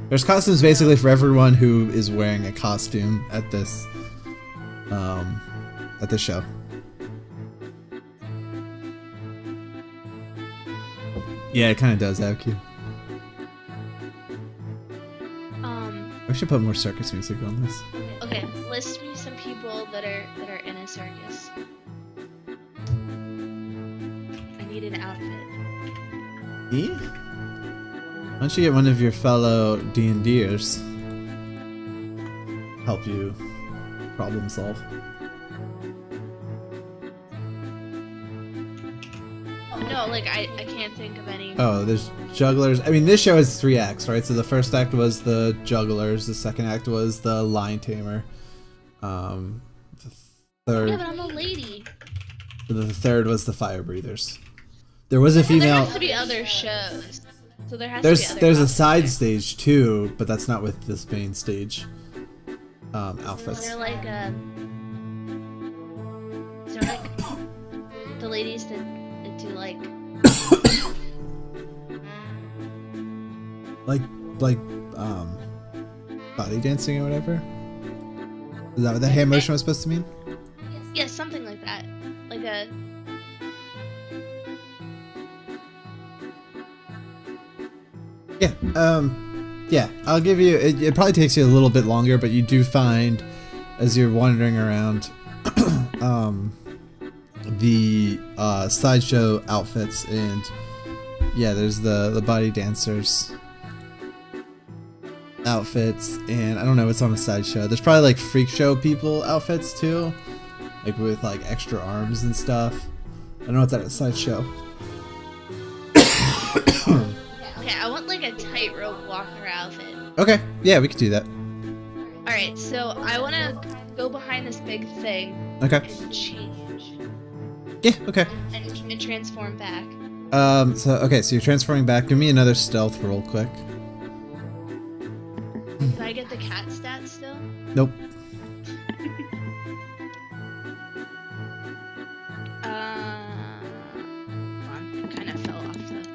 [SPEAKER 1] There's costumes basically for everyone who is wearing a costume at this show. Yeah, it kind of does have Q. I should put more circus music on this.
[SPEAKER 2] Okay, list me some people that are in a circus. I need an outfit.
[SPEAKER 1] E? Why don't you get one of your fellow D&Ders help you problem solve?
[SPEAKER 2] No, like I can't think of any.
[SPEAKER 1] Oh, there's jugglers. I mean, this show has 3 acts, right? So the first act was the jugglers. The second act was the lion tamer. The third.
[SPEAKER 2] Yeah, but I'm a lady.
[SPEAKER 1] The third was the fire breathers. There was a female.
[SPEAKER 2] There has to be other shows. So there has to be other
[SPEAKER 1] There's a
[SPEAKER 2] costumes
[SPEAKER 1] side
[SPEAKER 2] there.
[SPEAKER 1] stage too, but that's not with this main stage outfits.
[SPEAKER 2] Is there like the ladies that do like
[SPEAKER 1] like body dancing or whatever. Is that what the hand motion was supposed to mean?
[SPEAKER 2] yeah, something like that. Like a
[SPEAKER 1] Yeah, I'll give you. It probably takes you a little bit longer, but you do find as you're wandering around the sideshow outfits, and yeah, there's the body dancers outfits, and I don't know what's on a sideshow. There's probably like freak show people outfits too, like with like extra arms and stuff. I don't know what's at a sideshow.
[SPEAKER 2] okay, I want like a tightrope walker outfit.
[SPEAKER 1] Okay, yeah, we could do that.
[SPEAKER 2] All right, so I want to go behind this big thing
[SPEAKER 1] Okay.
[SPEAKER 2] and change
[SPEAKER 1] Yeah. Okay.
[SPEAKER 2] and transform back.
[SPEAKER 1] So you're transforming back. Give me another stealth roll, quick.
[SPEAKER 2] Do I get the cat stat still?
[SPEAKER 1] Nope.
[SPEAKER 2] It kind of fell off the.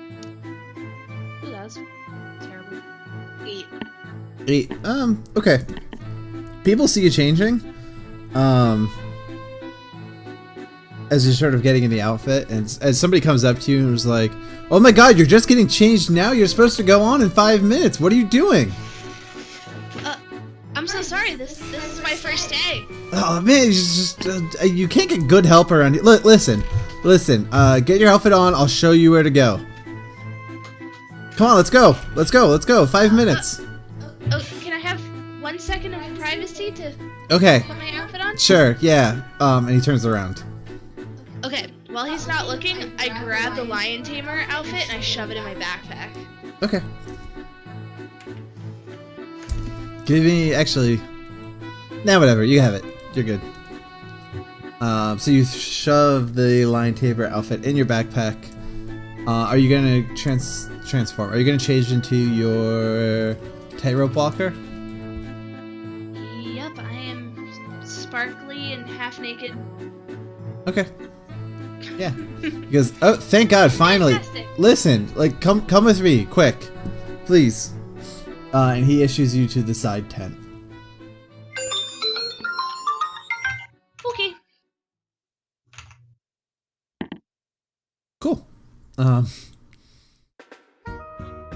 [SPEAKER 2] Ooh, that was terrible. 8.
[SPEAKER 1] 8. Okay. People see you changing. As you're sort of getting in the outfit, and as somebody comes up to you and was like, "Oh my God, you're just getting changed now. You're supposed to go on in 5 minutes. What are you doing?"
[SPEAKER 2] I'm so sorry. This is my first day.
[SPEAKER 1] Oh man, you can't get good help around here. Look, listen. Get your outfit on. I'll show you where to go. Come on, let's go. 5 minutes.
[SPEAKER 2] Oh, can I have 1 second of privacy to
[SPEAKER 1] Okay.
[SPEAKER 2] put my outfit on?
[SPEAKER 1] Sure. Yeah. And he turns around.
[SPEAKER 2] Okay, while he's not looking, I grab the lion tamer outfit and I shove it in my backpack.
[SPEAKER 1] Okay. Give me, actually, whatever, you have it. You're good. So you shove the lion tamer outfit in your backpack. Are you gonna transform? Are you gonna change into your tightrope walker?
[SPEAKER 2] Yep, I am sparkly and half naked.
[SPEAKER 1] Okay. Yeah. Because, oh, thank God, finally.
[SPEAKER 2] Fantastic.
[SPEAKER 1] Listen, like, come with me, quick. Please. And he issues you to the side tent.
[SPEAKER 2] Okay.
[SPEAKER 1] Cool. I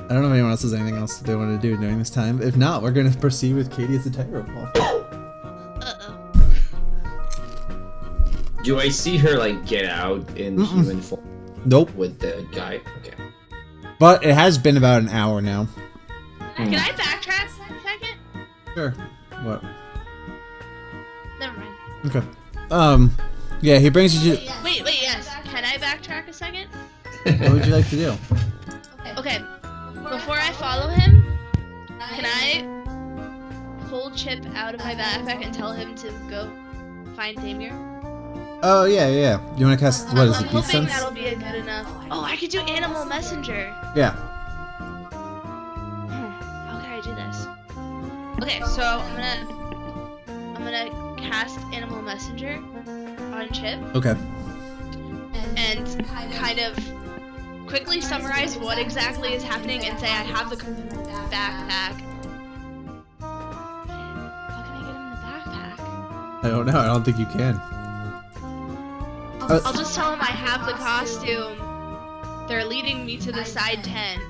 [SPEAKER 1] don't know if anyone else has anything else they want to do during this time. If not, we're going to proceed with Katie as the tightrope walker.
[SPEAKER 2] Uh-oh.
[SPEAKER 4] Do I see her like get out in human form
[SPEAKER 1] Nope.
[SPEAKER 4] with the guy? Okay.
[SPEAKER 1] But it has been about an hour now.
[SPEAKER 2] Can I backtrack a second?
[SPEAKER 1] Sure. What?
[SPEAKER 2] Never mind.
[SPEAKER 1] Okay. Yeah, he brings you to...
[SPEAKER 2] Wait, yes. Can I backtrack a second?
[SPEAKER 1] What would you like to do?
[SPEAKER 2] Okay. Before I follow him, can I pull Chip out of my backpack and tell him to go find Damir?
[SPEAKER 1] Oh yeah. You want to cast what is
[SPEAKER 2] I'm
[SPEAKER 1] it? Beast
[SPEAKER 2] hoping
[SPEAKER 1] sense?
[SPEAKER 2] that'll be a good enough. Oh, I could do animal messenger.
[SPEAKER 1] Yeah.
[SPEAKER 2] How can I do this? Okay, so I'm gonna cast animal messenger on Chip
[SPEAKER 1] Okay.
[SPEAKER 2] and kind of quickly summarize what exactly is happening and say I have the backpack. How can I get him the backpack?
[SPEAKER 1] I don't know. I don't think you can.
[SPEAKER 2] I'll just tell him I have the costume. They're leading me to the side 10.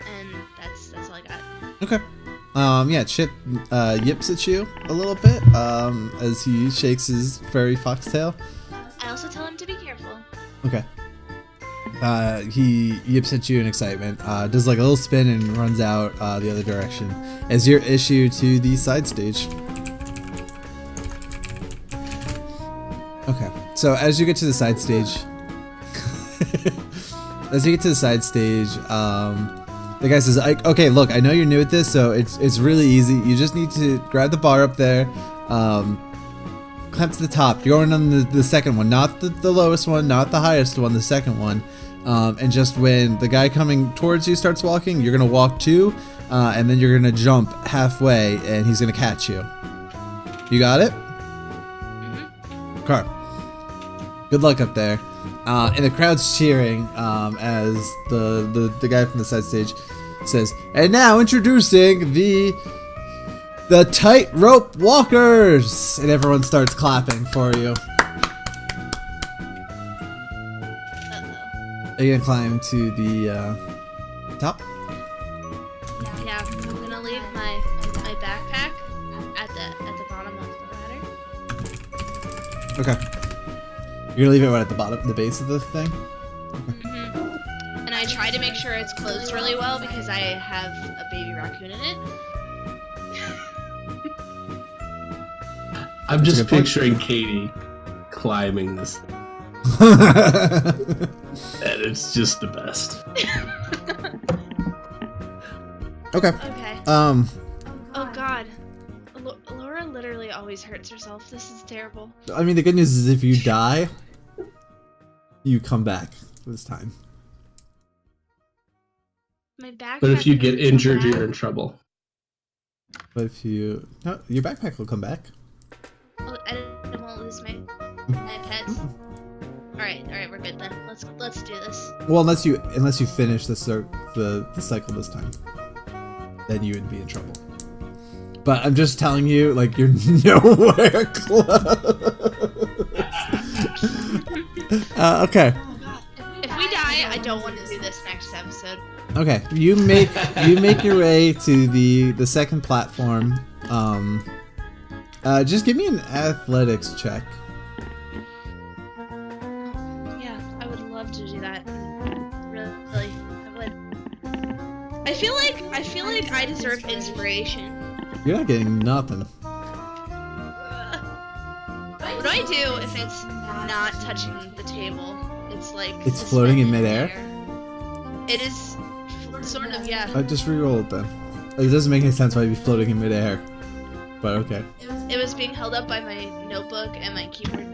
[SPEAKER 2] And that's all I got.
[SPEAKER 1] Okay. Yeah, Chip yips at you a little bit as he shakes his furry foxtail.
[SPEAKER 2] I also tell him to be careful.
[SPEAKER 1] Okay. He yips at you in excitement, does like a little spin and runs out the other direction as you're issued to the side stage. Okay, so as you get to the side stage, the guy says, "Okay, look, I know you're new at this, so it's really easy. You just need to grab the bar up there, climb to the top. You're going on the second one, not the lowest one, not the highest one, the second one. And just when the guy coming towards you starts walking, you're gonna walk 2, and then you're gonna jump halfway, and he's gonna catch you. You got it? Okay. Good luck up there. And the crowd's cheering as the guy from the side stage says, "And now introducing the tightrope walkers!" And everyone starts clapping for you. Are you gonna climb to the top?
[SPEAKER 2] Yeah, I'm gonna leave my backpack at the bottom of the ladder.
[SPEAKER 1] Okay. You're gonna leave it right at the bottom, the base of the thing?
[SPEAKER 2] And I try to make sure it's closed really well because I have a baby raccoon in it.
[SPEAKER 3] I'm
[SPEAKER 1] That's a
[SPEAKER 3] just
[SPEAKER 1] good point.
[SPEAKER 3] picturing Katie climbing this thing. And it's just the best.
[SPEAKER 1] Okay.
[SPEAKER 2] Okay.
[SPEAKER 1] Um,
[SPEAKER 2] Oh God. Laura literally always hurts herself. This is terrible.
[SPEAKER 1] I mean, the good news is if you die, you come back this time.
[SPEAKER 2] My backpack.
[SPEAKER 3] But if you get
[SPEAKER 2] doesn't come
[SPEAKER 3] injured,
[SPEAKER 2] back.
[SPEAKER 3] you're in trouble.
[SPEAKER 1] But if you... No, your backpack will come back.
[SPEAKER 2] I won't lose my pets. All right, we're good then. Let's do this.
[SPEAKER 1] Well, unless you finish the cycle this time, then you would be in trouble. But I'm just telling you, like, you're nowhere close. Okay.
[SPEAKER 2] If we die, I don't want to do this next episode.
[SPEAKER 1] Okay. You make your way to the second platform. Just give me an athletics check.
[SPEAKER 2] Yeah, I would love to do that. Really, I would. I feel like I deserve inspiration.
[SPEAKER 1] You're not getting nothing.
[SPEAKER 2] What do I do if it's not touching the table? It's like
[SPEAKER 1] It's floating in
[SPEAKER 2] suspended
[SPEAKER 1] midair?
[SPEAKER 2] It is sort of, yeah.
[SPEAKER 1] Just re-roll it then. It doesn't make any sense why you'd be floating in midair. But okay.
[SPEAKER 2] It was being held up by my notebook and my keyboard.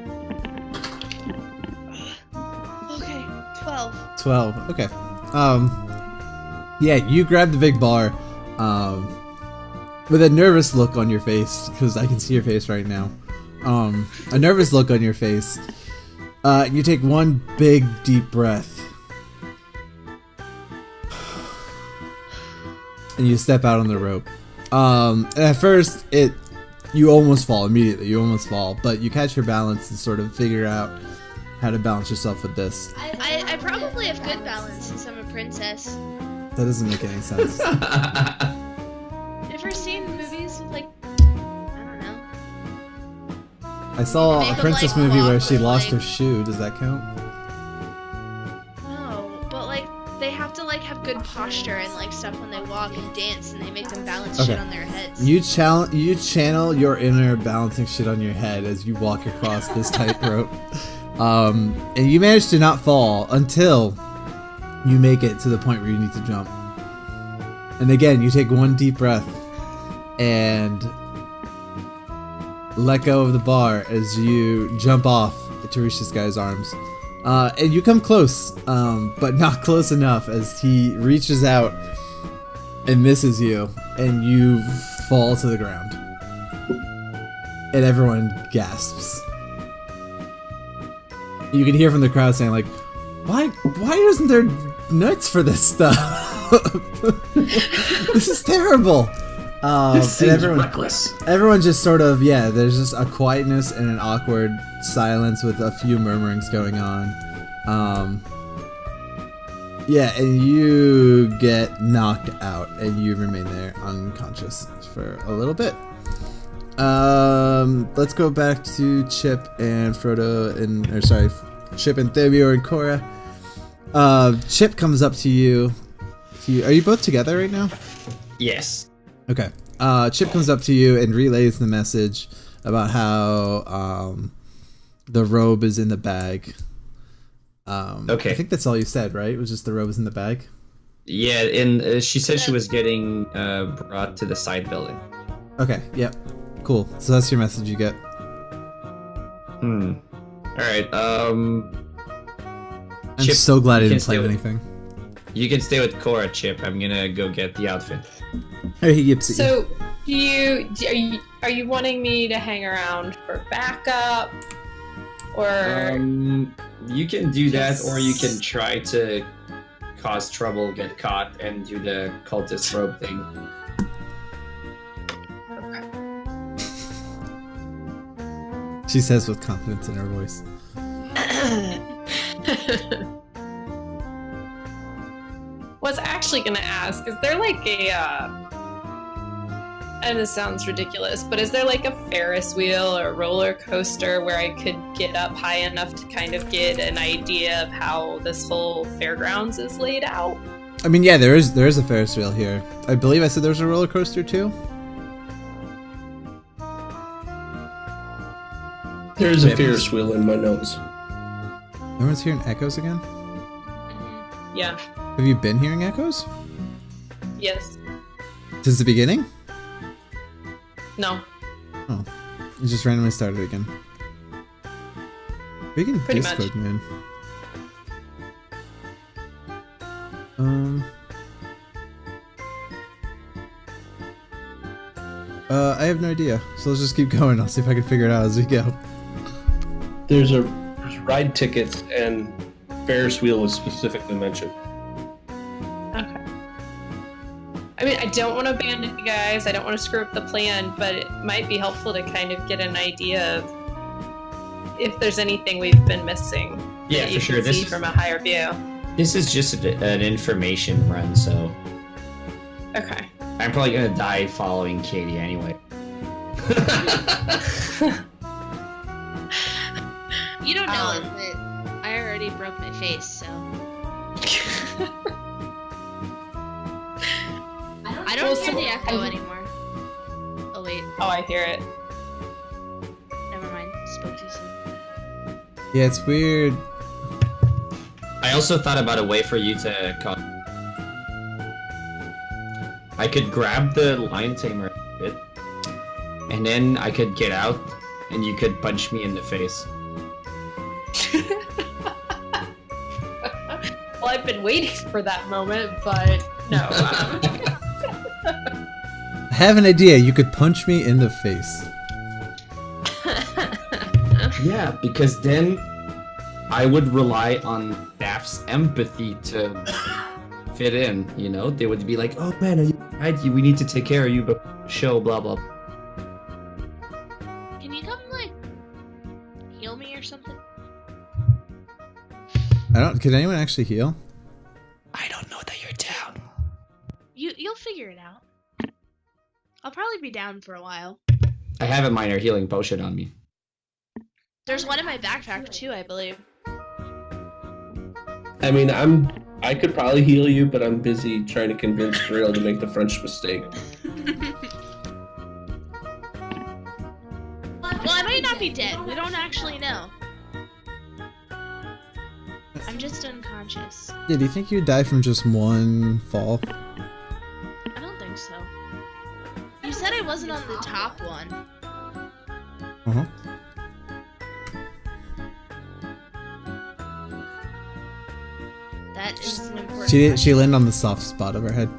[SPEAKER 2] Okay, 12.
[SPEAKER 1] 12. Okay. Yeah, you grab the big bar, with a nervous look on your face, because I can see your face right now. A nervous look on your face. You take one big deep breath. And you step out on the rope. And at first, you almost fall immediately. You almost fall, but you catch your balance and sort of figure out how to balance yourself with this.
[SPEAKER 2] I probably have good balance since I'm a princess.
[SPEAKER 1] That doesn't make any sense.
[SPEAKER 2] Ever seen movies with, like, I don't know.
[SPEAKER 1] I saw
[SPEAKER 2] Make
[SPEAKER 1] a
[SPEAKER 2] 'em,
[SPEAKER 1] princess
[SPEAKER 2] like,
[SPEAKER 1] movie where
[SPEAKER 2] walk
[SPEAKER 1] she
[SPEAKER 2] with,
[SPEAKER 1] lost her
[SPEAKER 2] like-
[SPEAKER 1] shoe. Does that count?
[SPEAKER 2] No, but like they have to like have good posture and like stuff when they walk and dance, and they make them balance shit
[SPEAKER 1] Okay.
[SPEAKER 2] on their heads.
[SPEAKER 1] You channel your inner balancing shit on your head as you walk across this tightrope. And you manage to not fall until you make it to the point where you need to jump. And again, you take one deep breath and let go of the bar as you jump off to reach this guy's arms. And you come close, but not close enough as he reaches out and misses you, and you fall to the ground. And everyone gasps. You can hear from the crowd saying, like, why isn't there nuts for this stuff? This is terrible.
[SPEAKER 4] This seems
[SPEAKER 1] and
[SPEAKER 4] reckless.
[SPEAKER 1] everyone just sort of, yeah, there's just a quietness and an awkward silence with a few murmurings going on. Yeah, and you get knocked out and you remain there unconscious for a little bit. Let's go back to Chip and Frodo Chip and Thebior and Cora. Chip comes up to you. Are you both together right now?
[SPEAKER 4] Yes.
[SPEAKER 1] Okay. Chip comes up to you and relays the message about how the robe is in the bag.
[SPEAKER 4] Okay.
[SPEAKER 1] I think that's all you said, right? It was just the robe is in the bag?
[SPEAKER 4] Yeah, and she said she was getting brought to the side building.
[SPEAKER 1] Okay, yep. Cool. So that's your message you get.
[SPEAKER 4] Alright,
[SPEAKER 1] I'm
[SPEAKER 4] Chip,
[SPEAKER 1] so glad I
[SPEAKER 4] you
[SPEAKER 1] didn't
[SPEAKER 4] can
[SPEAKER 1] play
[SPEAKER 4] stay
[SPEAKER 1] with
[SPEAKER 4] with-
[SPEAKER 1] anything.
[SPEAKER 4] You can stay with Cora, Chip. I'm gonna go get the outfit.
[SPEAKER 1] Hey, he yips at you.
[SPEAKER 6] So, are you wanting me to hang around for backup, or
[SPEAKER 4] You can do that,
[SPEAKER 6] Yes.
[SPEAKER 4] or you can try to cause trouble, get caught, and do the cultist robe thing.
[SPEAKER 1] She says with confidence in her voice.
[SPEAKER 6] was actually gonna ask, is there like a and this sounds ridiculous, but is there like a Ferris wheel or roller coaster where I could get up high enough to kind of get an idea of how this whole fairgrounds is laid out?
[SPEAKER 1] I mean, yeah, there is a Ferris wheel here. I believe I said there was a roller coaster too.
[SPEAKER 3] There's a Ferris wheel in my notes.
[SPEAKER 1] Everyone's hearing echoes again?
[SPEAKER 6] Yeah.
[SPEAKER 1] Have you been hearing echoes?
[SPEAKER 6] Yes.
[SPEAKER 1] Since the beginning?
[SPEAKER 6] No.
[SPEAKER 1] Oh. You just randomly started again. We can
[SPEAKER 6] Pretty much.
[SPEAKER 1] Discord, man. I have no idea. So let's just keep going. I'll see if I can figure it out as we go.
[SPEAKER 3] There's ride tickets and Ferris wheel is specifically mentioned.
[SPEAKER 6] Okay. I mean, I don't want to abandon you guys. I don't want to screw up the plan, but it might be helpful to kind of get an idea of if there's anything we've been missing.
[SPEAKER 4] Yeah,
[SPEAKER 6] that you
[SPEAKER 4] for sure.
[SPEAKER 6] can
[SPEAKER 4] This
[SPEAKER 6] see
[SPEAKER 4] is-
[SPEAKER 6] from a higher view.
[SPEAKER 4] This is just an information run, so
[SPEAKER 6] Okay.
[SPEAKER 4] I'm probably gonna die following Katie anyway.
[SPEAKER 2] You don't know
[SPEAKER 6] Um,
[SPEAKER 2] it, but I already broke my face, so I don't
[SPEAKER 6] Well,
[SPEAKER 2] hear
[SPEAKER 6] so-
[SPEAKER 2] the echo anymore. Oh wait,
[SPEAKER 6] Oh, I hear it.
[SPEAKER 2] never mind. Spoke too soon.
[SPEAKER 1] Yeah, it's weird.
[SPEAKER 4] I also thought about a way for you to call. I could grab the lion tamer bit, and then I could get out, and you could punch me in the face.
[SPEAKER 6] Well, I've been waiting for that moment, but no.
[SPEAKER 1] I have an idea. You could punch me in the face.
[SPEAKER 4] Yeah, because then I would rely on Daph's empathy to fit in. You know, they would be like, "Oh man, are you right? We need to take care of you, but show blah blah."
[SPEAKER 2] Can you come like heal me or something?
[SPEAKER 1] Could anyone actually heal?
[SPEAKER 4] I don't know that you're down.
[SPEAKER 2] You'll figure it out. I'll probably be down for a while.
[SPEAKER 4] I have a minor healing potion on me.
[SPEAKER 2] There's one in my backpack too, I believe.
[SPEAKER 3] I mean, I could probably heal you, but I'm busy trying to convince Drill to make the French mistake.
[SPEAKER 2] Well, I might not be dead. We don't actually know. I'm just unconscious.
[SPEAKER 1] Yeah, do you think you'd die from just one fall?
[SPEAKER 2] I don't think so. You said I wasn't on the top one.
[SPEAKER 1] Uh-huh.
[SPEAKER 2] That is an important
[SPEAKER 1] She landed on the soft spot of her head.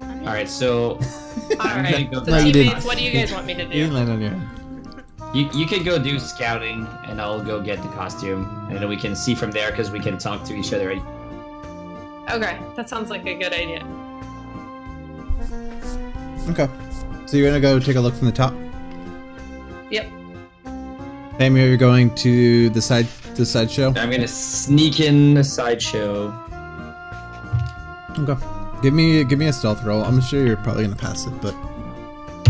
[SPEAKER 2] I'm
[SPEAKER 4] All right, so
[SPEAKER 6] All
[SPEAKER 4] I'm
[SPEAKER 6] right,
[SPEAKER 4] gonna go
[SPEAKER 6] the
[SPEAKER 1] No, you
[SPEAKER 4] back.
[SPEAKER 1] didn't.
[SPEAKER 6] teammates, what do you guys want me to
[SPEAKER 1] You didn't
[SPEAKER 6] do?
[SPEAKER 1] land on your head.
[SPEAKER 4] You can go do scouting, and I'll go get the costume, and then we can see from there because we can talk to each other.
[SPEAKER 6] Okay, that sounds like a good idea.
[SPEAKER 1] Okay. So you're gonna go take a look from the top.
[SPEAKER 6] Yep.
[SPEAKER 1] Tammy, you're going to the sideshow.
[SPEAKER 4] I'm gonna sneak in the sideshow.
[SPEAKER 1] Okay. Give me a stealth roll. I'm sure you're probably gonna pass it, but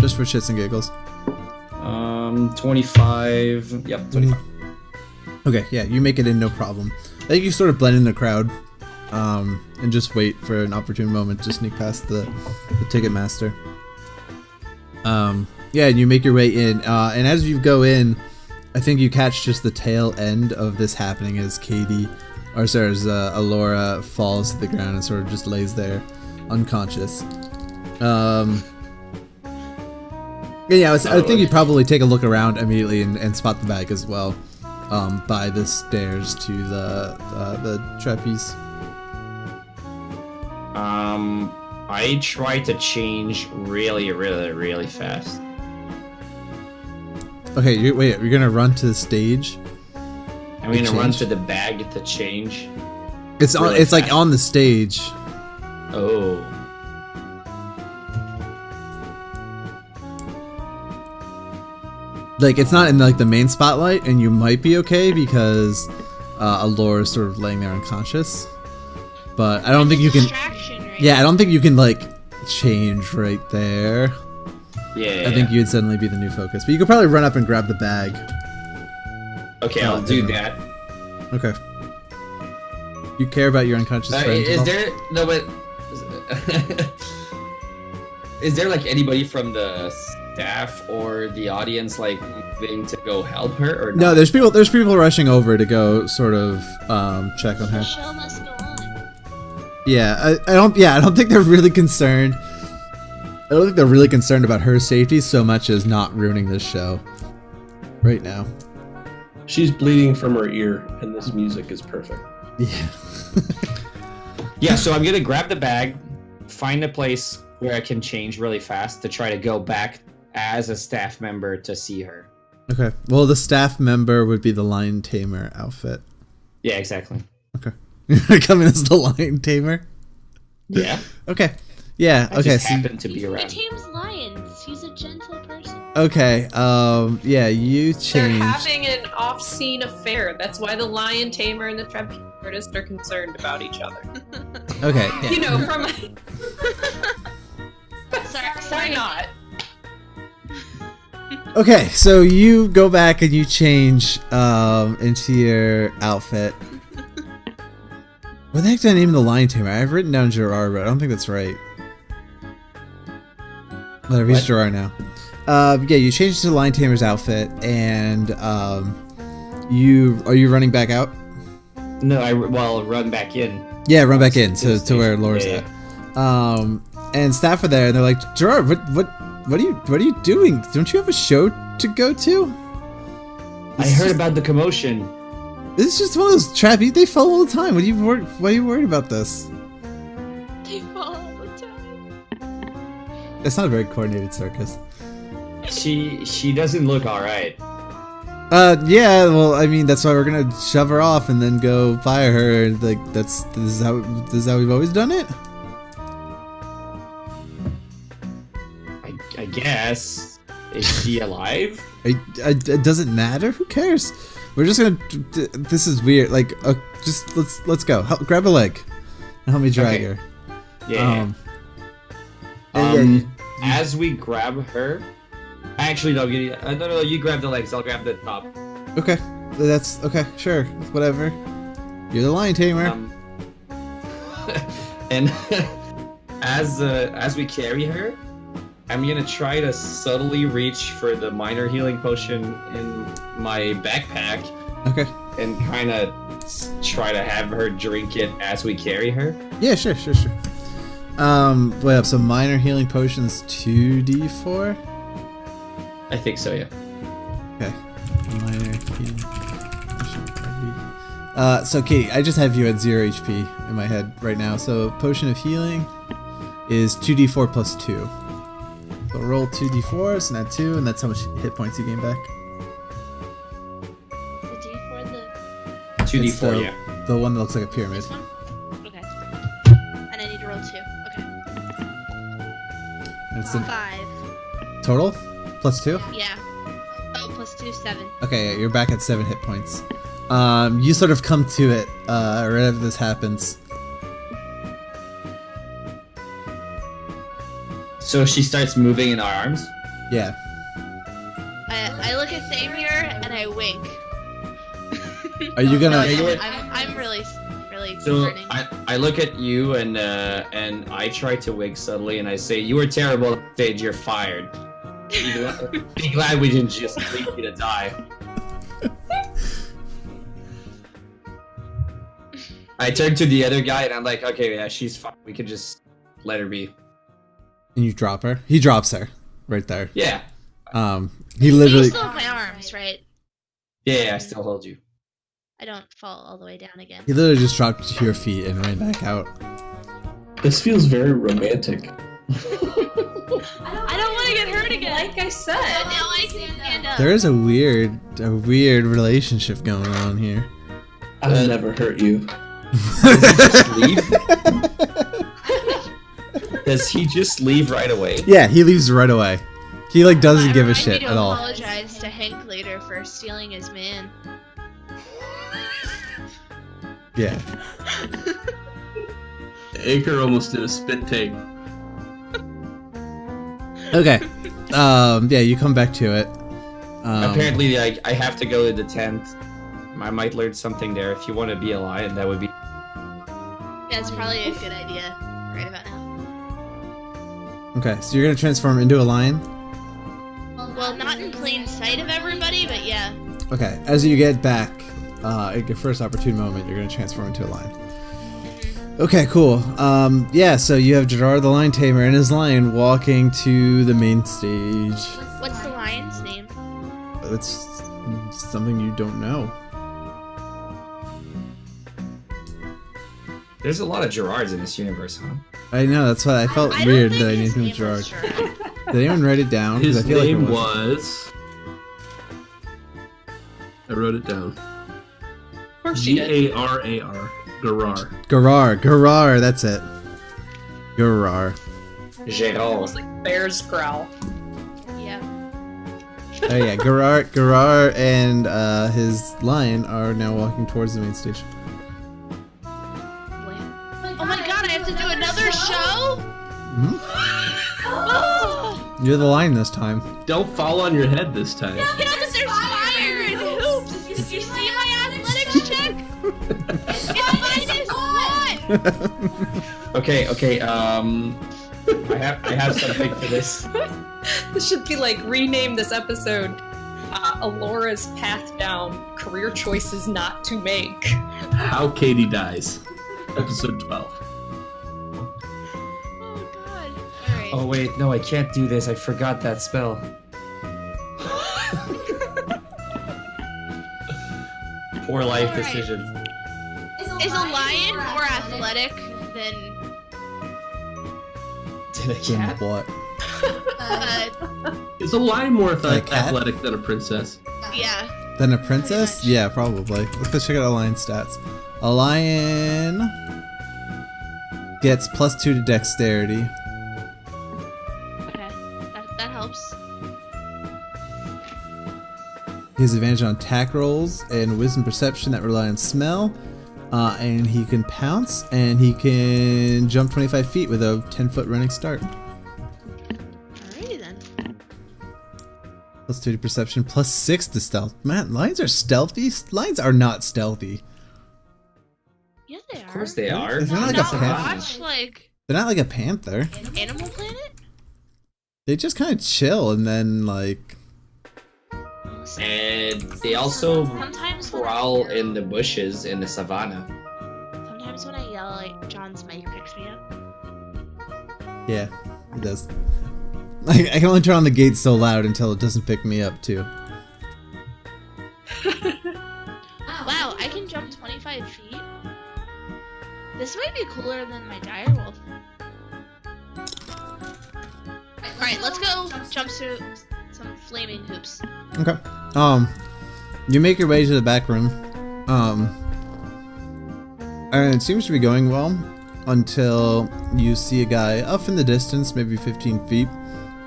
[SPEAKER 1] just for shits and giggles.
[SPEAKER 4] 25. Yep, 25.
[SPEAKER 1] Okay, yeah, you make it in no problem. I think you sort of blend in the crowd, and just wait for an opportune moment to sneak past the ticket master. Yeah, and you make your way in, and as you go in, I think you catch just the tail end of this happening as Alora falls to the ground and sort of just lays there, unconscious. Yeah, I think you'd probably take a look around immediately and spot the bag as well, by the stairs to the trapeze.
[SPEAKER 4] I try to change really, really, really fast.
[SPEAKER 1] Okay, you're gonna run to the stage.
[SPEAKER 4] I'm gonna run
[SPEAKER 1] change?
[SPEAKER 4] to the bag to change.
[SPEAKER 1] It's on.
[SPEAKER 4] Really
[SPEAKER 1] It's like
[SPEAKER 4] fast.
[SPEAKER 1] on the stage.
[SPEAKER 4] Oh.
[SPEAKER 1] Like it's not in like the main spotlight, and you might be okay because Alora is sort of laying there unconscious. But I don't think you can.
[SPEAKER 2] Distraction, right?
[SPEAKER 1] Yeah, I don't think you can like change right there.
[SPEAKER 4] Yeah.
[SPEAKER 1] I think you'd suddenly be the new focus. But you could probably run up and grab the bag.
[SPEAKER 4] Okay,
[SPEAKER 1] Oh,
[SPEAKER 4] I'll do
[SPEAKER 1] yeah.
[SPEAKER 4] that.
[SPEAKER 1] Okay. You care about your unconscious friend.
[SPEAKER 4] Is there no but is there like anybody from the staff or the audience like moving to go help her or
[SPEAKER 1] No,
[SPEAKER 4] not?
[SPEAKER 1] there's people rushing over to go sort of check on
[SPEAKER 2] The
[SPEAKER 1] her.
[SPEAKER 2] show must go on.
[SPEAKER 1] Yeah, I don't think they're really concerned. I don't think they're really concerned about her safety so much as not ruining this show right now.
[SPEAKER 3] She's bleeding from her ear, and this music is perfect.
[SPEAKER 1] Yeah.
[SPEAKER 4] Yeah, so I'm gonna grab the bag, find a place where I can change really fast to try to go back as a staff member to see her.
[SPEAKER 1] Okay. Well, the staff member would be the lion tamer outfit.
[SPEAKER 4] Yeah, exactly.
[SPEAKER 1] Okay. You're gonna come in as the lion tamer.
[SPEAKER 4] Yeah.
[SPEAKER 1] Okay. Yeah.
[SPEAKER 4] I
[SPEAKER 1] Okay.
[SPEAKER 4] just
[SPEAKER 1] So,
[SPEAKER 4] happen to be
[SPEAKER 2] He
[SPEAKER 4] around.
[SPEAKER 2] tames lions. He's a gentle person.
[SPEAKER 1] okay. Yeah. You
[SPEAKER 6] They're
[SPEAKER 1] change.
[SPEAKER 6] having an off-scene affair. That's why the lion tamer and the trapeze artist are concerned about each other.
[SPEAKER 1] Okay. Yeah.
[SPEAKER 6] You know, from
[SPEAKER 2] Sorry,
[SPEAKER 6] why not?
[SPEAKER 1] Okay, so you go back and you change into your outfit. What the heck did I name the lion tamer? I've written down Gerard, but I don't think that's right. Whatever, he's
[SPEAKER 4] What?
[SPEAKER 1] Gerard now. Yeah, you change to the lion tamer's outfit, and are you running back out?
[SPEAKER 4] No, run back in.
[SPEAKER 1] Yeah, run back in to
[SPEAKER 4] Station.
[SPEAKER 1] where Laura's
[SPEAKER 4] Yeah,
[SPEAKER 1] at. And staff are there, and they're like, Gerard, what are you doing? Don't you have a show to go to?
[SPEAKER 4] I heard about the commotion.
[SPEAKER 1] This is just one of those traps. They fall all the time. Why are you worried about this?
[SPEAKER 2] They fall all the time.
[SPEAKER 1] It's not a very coordinated circus.
[SPEAKER 4] She doesn't look alright.
[SPEAKER 1] Yeah. Well, I mean, that's why we're gonna shove her off and then go fire her. Like this is how we've always done it.
[SPEAKER 4] I guess. Is she alive?
[SPEAKER 1] It doesn't matter. Who cares? We're just gonna. This is weird. Like, just let's go. Grab a leg and help me drag
[SPEAKER 4] Okay.
[SPEAKER 1] her.
[SPEAKER 4] Yeah.
[SPEAKER 1] And
[SPEAKER 4] As we grab her, actually no, no, you grab the legs. I'll grab the top.
[SPEAKER 1] okay. That's okay. Sure. Whatever. You're the lion tamer.
[SPEAKER 4] And as we carry her, I'm gonna try to subtly reach for the minor healing potion in my backpack
[SPEAKER 1] Okay.
[SPEAKER 4] and kind of try to have her drink it as we carry her.
[SPEAKER 1] Yeah. Sure. Wait up. So minor healing potions 2d4.
[SPEAKER 4] I think so, yeah.
[SPEAKER 1] Okay. Minor healing. So Katie, I just have you at 0 HP in my head right now. So potion of healing is 2d4 plus 2. So roll 2d4s and add 2, and that's how much hit points you gain back.
[SPEAKER 2] The D for the
[SPEAKER 4] 2d4,
[SPEAKER 1] It's the,
[SPEAKER 4] yeah.
[SPEAKER 1] the one that looks like a pyramid.
[SPEAKER 2] this one? Okay. And I need to roll 2. Okay.
[SPEAKER 1] And it's the
[SPEAKER 2] 5.
[SPEAKER 1] total plus 2.
[SPEAKER 2] Yeah. Oh, plus 2, 7.
[SPEAKER 1] Okay, yeah, you're back at 7 hit points. You sort of come to it right after this happens.
[SPEAKER 4] So she starts moving in our arms?
[SPEAKER 1] Yeah.
[SPEAKER 2] I look at Samir and I wink.
[SPEAKER 1] Are you gonna?
[SPEAKER 2] I'm really
[SPEAKER 4] So
[SPEAKER 2] hurting.
[SPEAKER 4] I look at you and I try to wink subtly and I say, "You were terrible at stage. You're fired. Be glad we didn't just leave you to die." I turn to the other guy and I'm like, "Okay, yeah, she's fine. We can just let her be."
[SPEAKER 1] And you drop her. He drops her right there.
[SPEAKER 4] Yeah,
[SPEAKER 1] He
[SPEAKER 2] You
[SPEAKER 1] literally.
[SPEAKER 2] still have my arms, right?
[SPEAKER 4] yeah, I still hold you.
[SPEAKER 2] I don't fall all the way down again.
[SPEAKER 1] He literally just dropped to your feet and ran back out.
[SPEAKER 3] This feels very romantic.
[SPEAKER 2] I don't want to get hurt again.
[SPEAKER 6] Like I said.
[SPEAKER 2] But now I can stand up.
[SPEAKER 1] There is a weird relationship going on here.
[SPEAKER 3] I'll never hurt you.
[SPEAKER 4] Just leave? Does he just leave right away?
[SPEAKER 1] Yeah, he leaves right away. He like doesn't give a
[SPEAKER 2] Remind me
[SPEAKER 1] shit
[SPEAKER 2] to
[SPEAKER 1] at all.
[SPEAKER 2] apologize to Hank later for stealing his man.
[SPEAKER 1] Yeah.
[SPEAKER 3] Aker almost did a spit take.
[SPEAKER 1] Okay. Yeah, you come back to it.
[SPEAKER 4] Apparently, I have to go to the tent. I might learn something there. If you want to be a lion, that would be.
[SPEAKER 2] Yeah, it's probably a good idea right about now.
[SPEAKER 1] Okay, so you're gonna transform into a lion.
[SPEAKER 2] Well, not in plain sight of everybody, but yeah.
[SPEAKER 1] Okay, as you get back, at your first opportune moment, you're gonna transform into a lion. Okay, cool. Yeah, so you have Gerard the Lion Tamer and his lion walking to the main stage.
[SPEAKER 2] What's the lion's name?
[SPEAKER 1] It's something you don't know.
[SPEAKER 4] There's a lot of Gerards in this universe, huh?
[SPEAKER 1] I know, that's why I felt
[SPEAKER 2] I don't
[SPEAKER 1] weird
[SPEAKER 2] think
[SPEAKER 1] that I
[SPEAKER 2] his
[SPEAKER 1] named him
[SPEAKER 2] name was
[SPEAKER 1] Gerard.
[SPEAKER 2] Gerard.
[SPEAKER 1] Did anyone write it down? 'Cause
[SPEAKER 3] His
[SPEAKER 1] I feel like it
[SPEAKER 3] name
[SPEAKER 1] wasn't.
[SPEAKER 3] was. I wrote it down.
[SPEAKER 6] Of course she did.
[SPEAKER 3] Garar. Garar.
[SPEAKER 1] Gerard, that's it. Gerard.
[SPEAKER 4] Gerard.
[SPEAKER 6] Almost like bear's growl.
[SPEAKER 2] Yeah.
[SPEAKER 1] Oh yeah, Gerard and his lion are now walking towards the main stage.
[SPEAKER 2] Oh my god, I have to do another show?
[SPEAKER 1] Mhm.
[SPEAKER 2] Oh,
[SPEAKER 1] You're the lion this time.
[SPEAKER 3] Don't fall on your head this time.
[SPEAKER 2] yeah, but there's fire and hoops. Did you see my athletics check? It's -1.
[SPEAKER 4] Okay. I have something for this.
[SPEAKER 6] This should be like rename this episode Alora's Path Down, Career Choices Not to Make.
[SPEAKER 3] How Katie Dies. Episode 12.
[SPEAKER 2] Oh god. Alright.
[SPEAKER 4] Oh wait, no, I can't do this. I forgot that spell. Poor life
[SPEAKER 2] Alright.
[SPEAKER 4] decisions.
[SPEAKER 2] Is a lion more athletic than
[SPEAKER 4] Did I can't.
[SPEAKER 1] What?
[SPEAKER 3] Is a lion more
[SPEAKER 1] Like a cat?
[SPEAKER 3] athletic than a princess?
[SPEAKER 2] yeah.
[SPEAKER 1] Then a princess?
[SPEAKER 2] Pretty much.
[SPEAKER 1] Yeah, probably. Let's go check out a lion stats. A lion gets +2 to dexterity.
[SPEAKER 2] Okay. That helps.
[SPEAKER 1] He has advantage on attack rolls and wisdom perception that rely on smell. And he can pounce, and he can jump 25 feet with a 10-foot running start.
[SPEAKER 2] Alrighty then.
[SPEAKER 1] +2 to perception, +6 to stealth. Man, lions are stealthy? Lions are not stealthy.
[SPEAKER 2] Yeah, they are.
[SPEAKER 4] Of course they are.
[SPEAKER 1] They're not like a
[SPEAKER 2] Not
[SPEAKER 1] panther.
[SPEAKER 2] watch like
[SPEAKER 1] They're not like a panther.
[SPEAKER 2] Animal Planet?
[SPEAKER 1] They just kind of chill, and then, like...
[SPEAKER 4] And they also
[SPEAKER 2] Sometimes when I
[SPEAKER 4] prowl
[SPEAKER 2] yell-
[SPEAKER 4] in the bushes in the savannah.
[SPEAKER 2] Sometimes when I yell, like John's mic picks me up.
[SPEAKER 1] Yeah, it does. I can only turn on the gate so loud until it doesn't pick me up too.
[SPEAKER 2] Wow, I can jump 25 feet. This might be cooler than my direwolf. Alright, let's go jump through some flaming hoops.
[SPEAKER 1] Okay. You make your way to the back room. And it seems to be going well until you see a guy off in the distance, maybe 15 feet,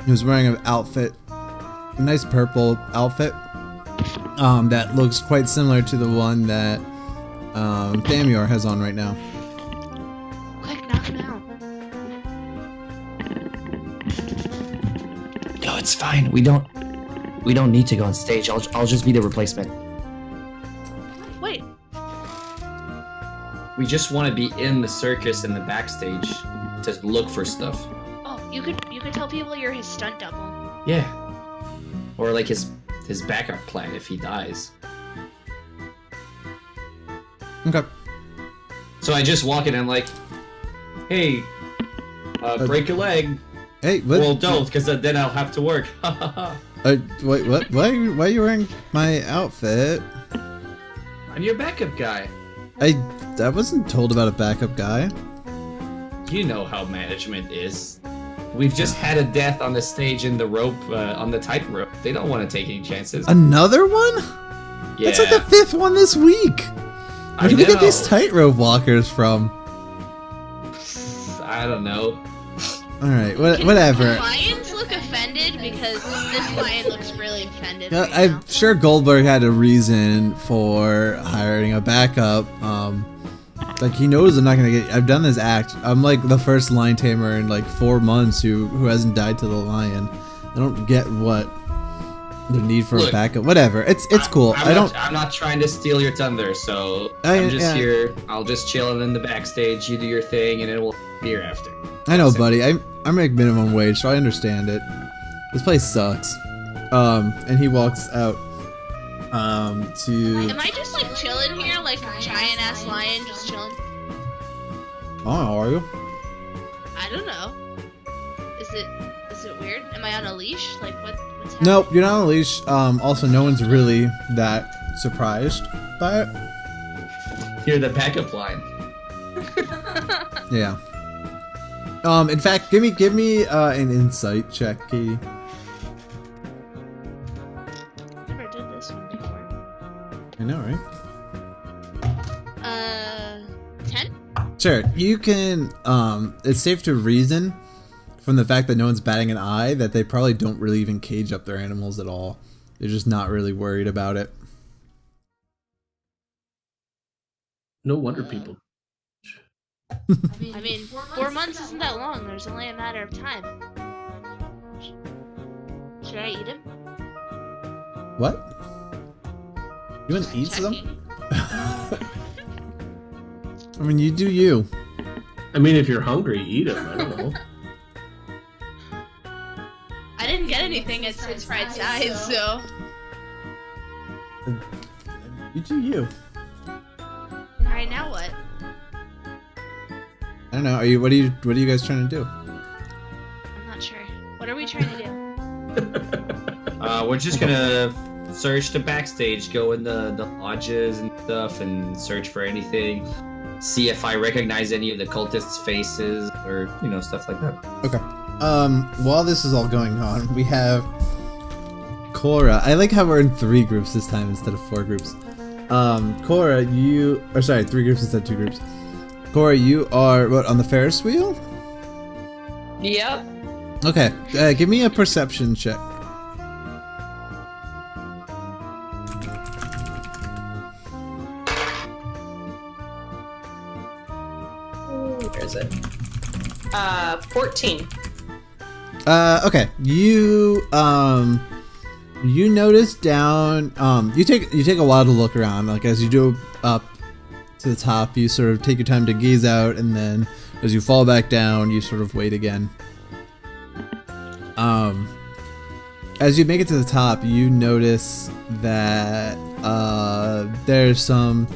[SPEAKER 1] who's wearing an outfit, a nice purple outfit, that looks quite similar to the one that Thamior has on right now.
[SPEAKER 2] Quick, knock him out.
[SPEAKER 7] No, it's fine. We don't need to go on stage. I'll just be the replacement.
[SPEAKER 2] Wait,
[SPEAKER 4] We just want to be in the circus in the backstage to look for stuff.
[SPEAKER 2] oh, you could tell people you're his stunt double.
[SPEAKER 4] Yeah. Or like his backup plan if he dies.
[SPEAKER 1] Okay.
[SPEAKER 4] So I just walk in and I'm like, hey, break a leg.
[SPEAKER 1] Hey, what?
[SPEAKER 4] Well, don't, because then I'll have to work.
[SPEAKER 1] Wait, what? Why are you wearing my outfit?
[SPEAKER 4] I'm your backup guy.
[SPEAKER 1] I wasn't told about a backup guy.
[SPEAKER 4] You know how management is. We've just had a death on the stage in the rope, on the tightrope. They don't want to take any chances.
[SPEAKER 1] Another one?
[SPEAKER 4] Yeah.
[SPEAKER 1] It's like the 5th one this week. Where do we get these
[SPEAKER 4] know.
[SPEAKER 1] tightrope walkers from?
[SPEAKER 4] I don't know.
[SPEAKER 1] Alright,
[SPEAKER 2] Can
[SPEAKER 1] whatever.
[SPEAKER 2] lions look offended? Because this lion looks really offended
[SPEAKER 1] Yeah,
[SPEAKER 2] right
[SPEAKER 1] I'm
[SPEAKER 2] now.
[SPEAKER 1] sure Goldberg had a reason for hiring a backup. Like he knows I'm not gonna get. I've done this act. I'm like the first lion tamer in like 4 months who hasn't died to the lion. I don't get what the need for a
[SPEAKER 4] Look,
[SPEAKER 1] backup. Whatever. It's cool.
[SPEAKER 4] I'm not trying to steal your thunder, so I'm just here. I'll just chill in the backstage. You do your thing, and then we'll be here after.
[SPEAKER 1] I know, buddy. I make minimum wage, so I understand it. This place sucks. And he walks out. To.
[SPEAKER 2] Am I just like chilling here, like a giant ass lion just chilling?
[SPEAKER 1] Oh, are you?
[SPEAKER 2] I don't know. Is it weird? Am I on a leash? Like what's happening?
[SPEAKER 1] Nope, you're not on a leash. Also, no one's really that surprised by it.
[SPEAKER 4] You're the backup line.
[SPEAKER 1] Yeah. In fact, give me an insight check, Katie.
[SPEAKER 2] Never did this one before.
[SPEAKER 1] I know, right?
[SPEAKER 2] 10?
[SPEAKER 1] Sure. You can. It's safe to reason from the fact that no one's batting an eye that they probably don't really even cage up their animals at all. They're just not really worried about it.
[SPEAKER 3] No wonder people.
[SPEAKER 2] I mean, 4 months isn't that long. There's only a matter of time. Should I eat him?
[SPEAKER 1] What? You want to eat them?
[SPEAKER 2] Checking.
[SPEAKER 1] I mean, you do you.
[SPEAKER 3] I mean, if you're hungry, eat them. I don't know.
[SPEAKER 2] I didn't get anything at Sid's Fried Size, so.
[SPEAKER 1] You do you.
[SPEAKER 2] Alright, now what?
[SPEAKER 1] I don't know. What are you guys trying to do?
[SPEAKER 2] I'm not sure. What are we trying to do?
[SPEAKER 4] We're just gonna search the backstage, go in the lodges and stuff, and search for anything. See if I recognize any of the cultists' faces, or stuff like that.
[SPEAKER 1] Okay. While this is all going on, we have Cora. I like how we're in 3 groups this time instead of 4 groups. Cora, 3 groups instead of 2 groups. Cora, you are what, on the Ferris wheel?
[SPEAKER 6] Yep.
[SPEAKER 1] Okay. Give me a perception check.
[SPEAKER 6] Where is it? 14.
[SPEAKER 1] Okay. You notice down. You take a while to look around. Like as you go up to the top, you sort of take your time to gaze out, and then as you fall back down, you sort of wait again. As you make it to the top, you notice that there's some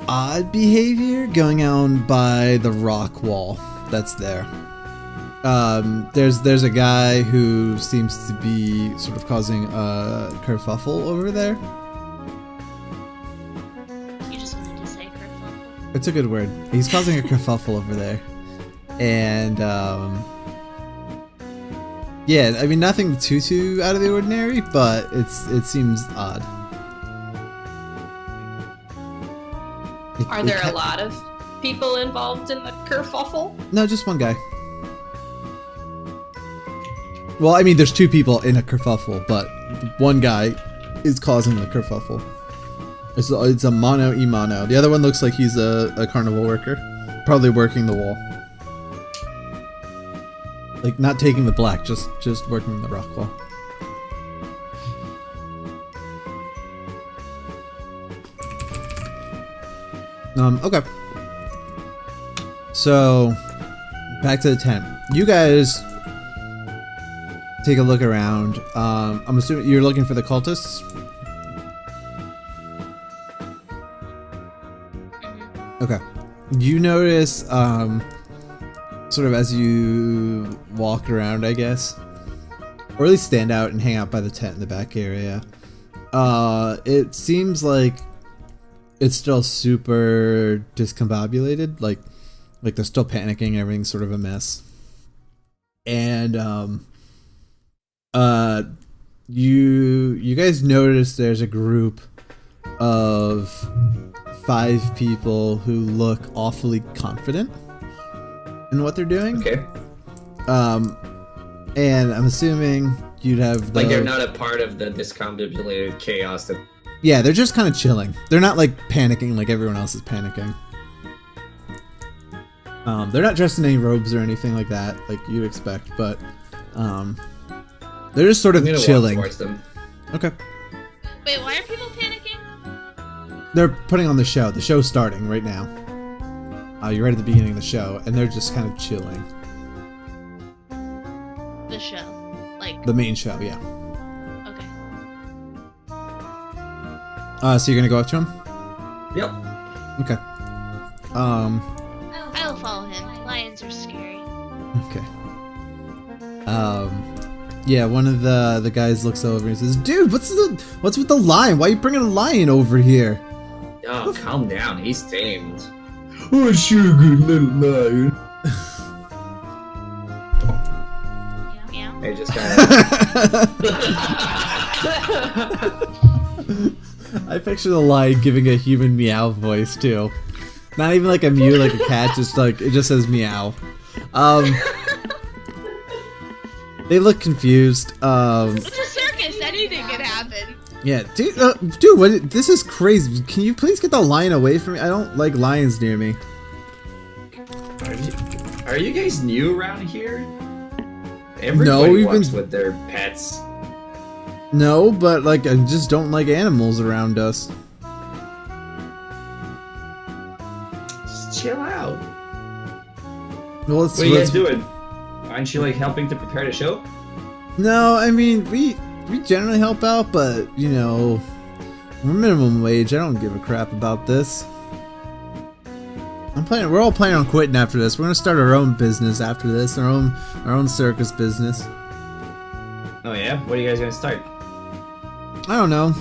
[SPEAKER 1] odd behavior going on by the rock wall that's there. There's a guy who seems to be sort of causing a kerfuffle over there.
[SPEAKER 2] You just wanted to say kerfuffle.
[SPEAKER 1] It's a good word. He's causing a kerfuffle over there, and yeah, I mean nothing too out of the ordinary, but it seems odd.
[SPEAKER 6] Are there a lot of people involved in the kerfuffle?
[SPEAKER 1] No, just one guy. Well, I mean, there's two people in a kerfuffle, but one guy is causing the kerfuffle. It's a mono-e-mono. The other one looks like he's a carnival worker. Probably working the wall. Like, not taking the black, just working the rock wall. Okay. So, back to the tent. You guys take a look around. I'm assuming you're looking for the cultists? Okay. You notice, sort of as you walk around, I guess, or at least stand out and hang out by the tent in the back area, it seems like it's still super discombobulated, like they're still panicking, everything's sort of a mess. And you guys notice there's a group of 5 people who look awfully confident in what they're doing.
[SPEAKER 4] Okay.
[SPEAKER 1] And I'm assuming you'd have
[SPEAKER 4] Like they're not a part of the discombobulated chaos that.
[SPEAKER 1] Yeah, they're just kind of chilling. They're not like panicking like everyone else is panicking. They're not dressed in any robes or anything like that, like you'd expect, but they're just sort of chilling.
[SPEAKER 4] Walk towards them.
[SPEAKER 1] Okay.
[SPEAKER 2] Wait, why are people panicking?
[SPEAKER 1] They're putting on the show. The show's starting right now. You're right at the beginning of the show, and they're just kind of chilling.
[SPEAKER 2] The show, like
[SPEAKER 1] The main show, yeah.
[SPEAKER 2] okay.
[SPEAKER 1] So you're gonna go up to him?
[SPEAKER 4] Yep.
[SPEAKER 1] Okay.
[SPEAKER 2] I'll follow him. Lions are scary.
[SPEAKER 1] Okay. Yeah, one of the guys looks over and says, "Dude, what's with the lion? Why are you bringing a lion over here?"
[SPEAKER 4] Oh, calm down. He's tamed.
[SPEAKER 7] Oh, sure, good little lion.
[SPEAKER 2] Meow.
[SPEAKER 4] They just kind of.
[SPEAKER 1] I picture the lion giving a human meow voice too. Not even like a mew like a cat, just like it just says meow. They look confused.
[SPEAKER 2] It's a circus. Anything can happen.
[SPEAKER 1] Yeah, dude, this is crazy. Can you please get the lion away from me? I don't like lions near me.
[SPEAKER 4] Are you guys new around here?
[SPEAKER 1] No,
[SPEAKER 4] Everybody
[SPEAKER 1] we've
[SPEAKER 4] walks
[SPEAKER 1] been-
[SPEAKER 4] with their pets.
[SPEAKER 1] No, but like I just don't like animals around us.
[SPEAKER 4] Just chill out.
[SPEAKER 1] Well,
[SPEAKER 4] What are you guys doing? Aren't you like helping to prepare the show?
[SPEAKER 1] No, I mean we generally help out, but you know, we're minimum wage. I don't give a crap about this. We're all planning on quitting after this. We're gonna start our own business after this, our own circus business.
[SPEAKER 4] Oh yeah? What are you guys gonna start?
[SPEAKER 1] I don't know,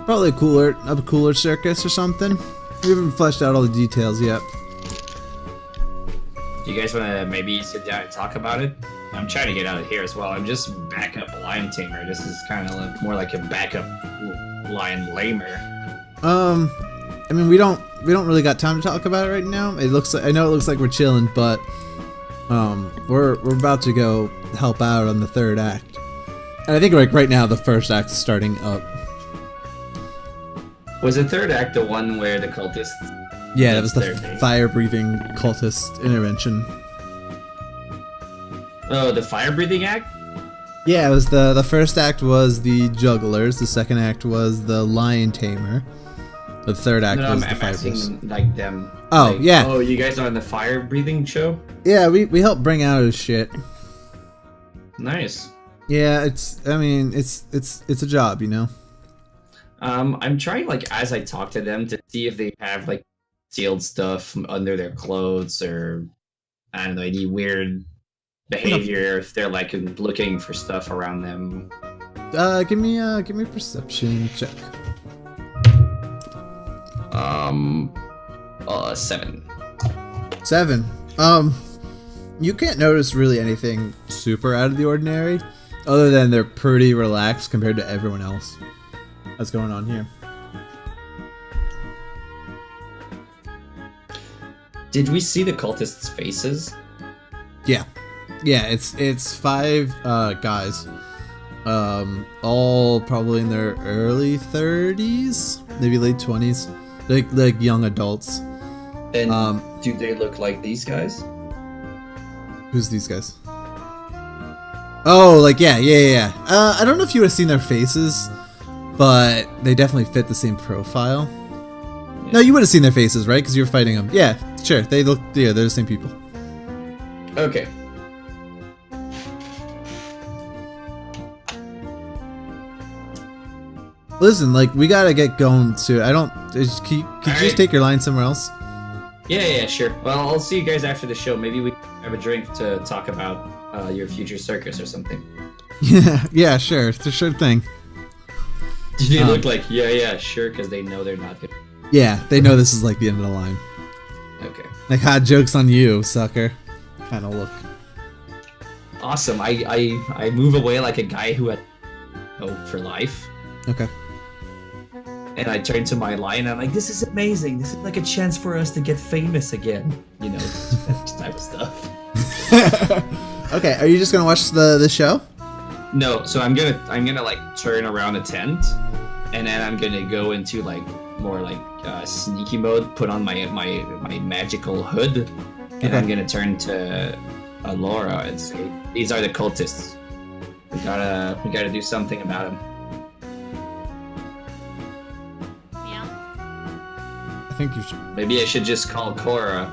[SPEAKER 1] probably a cooler circus or something. We haven't fleshed out all the details yet.
[SPEAKER 4] Do you guys wanna maybe sit down and talk about it? I'm trying to get out of here as well. I'm just backup lion tamer. This is kind of more like a backup lion lamer.
[SPEAKER 1] I mean we don't really got time to talk about it right now. I know it looks like we're chilling, but we're about to go help out on the 3rd act. And I think like right now the 1st act is starting up.
[SPEAKER 4] Was the 3rd act the one where the cultists?
[SPEAKER 1] Yeah, that was the
[SPEAKER 4] Their thing.
[SPEAKER 1] fire-breathing cultist intervention.
[SPEAKER 4] Oh, the fire-breathing act?
[SPEAKER 1] Yeah, it was the 1st act was the jugglers, the 2nd act was the lion tamer, the 3rd act
[SPEAKER 4] No,
[SPEAKER 1] was
[SPEAKER 4] I'm
[SPEAKER 1] the fighters.
[SPEAKER 4] asking like them.
[SPEAKER 1] Oh,
[SPEAKER 4] Like,
[SPEAKER 1] yeah.
[SPEAKER 4] Oh, you guys are on the fire-breathing show?
[SPEAKER 1] Yeah, we help bring out his shit.
[SPEAKER 4] Nice.
[SPEAKER 1] Yeah, it's a job, you know.
[SPEAKER 4] I'm trying like as I talk to them to see if they have like sealed stuff under their clothes or I don't know any weird behavior, if they're like looking for stuff around them.
[SPEAKER 1] Give me a perception check.
[SPEAKER 4] 7.
[SPEAKER 1] 7. You can't notice really anything super out of the ordinary, other than they're pretty relaxed compared to everyone else that's going on here.
[SPEAKER 4] Did we see the cultists' faces?
[SPEAKER 1] Yeah, it's 5 guys, all probably in their early 30s, maybe late 20s, like young adults.
[SPEAKER 4] And do they look like these guys?
[SPEAKER 1] Who's these guys? Oh, like yeah. I don't know if you would have seen their faces, but they definitely fit the same profile.
[SPEAKER 4] Yeah.
[SPEAKER 1] No, you would have seen their faces, right? Because you were fighting them. Yeah, sure. They're the same people.
[SPEAKER 4] Okay.
[SPEAKER 1] Listen, like, we gotta get going soon. Could you just take your line somewhere else?
[SPEAKER 4] Yeah, sure. Well, I'll see you guys after the show. Maybe we have a drink to talk about your future circus or something.
[SPEAKER 1] Yeah, sure. It's a sure thing.
[SPEAKER 4] Do they look like, yeah, sure, because they know they're not good?
[SPEAKER 1] Yeah, they know this is like the end of the line.
[SPEAKER 4] Okay.
[SPEAKER 1] Like, hot joke's on you, sucker. Kind of look.
[SPEAKER 4] Awesome. I move away like a guy who had hope for life.
[SPEAKER 1] Okay.
[SPEAKER 4] And I turn to my line and I'm like, this is amazing. This is like a chance for us to get famous again. You know, that type of stuff.
[SPEAKER 1] Okay, are you just gonna watch the show?
[SPEAKER 4] No, so I'm gonna like turn around a tent, and then I'm gonna go into like more like sneaky mode. Put on my magical hood, and I'm gonna turn to Alora and say, "These are the cultists. We gotta do something about them."
[SPEAKER 2] Yeah.
[SPEAKER 1] I think you should.
[SPEAKER 4] Maybe I should just call Cora,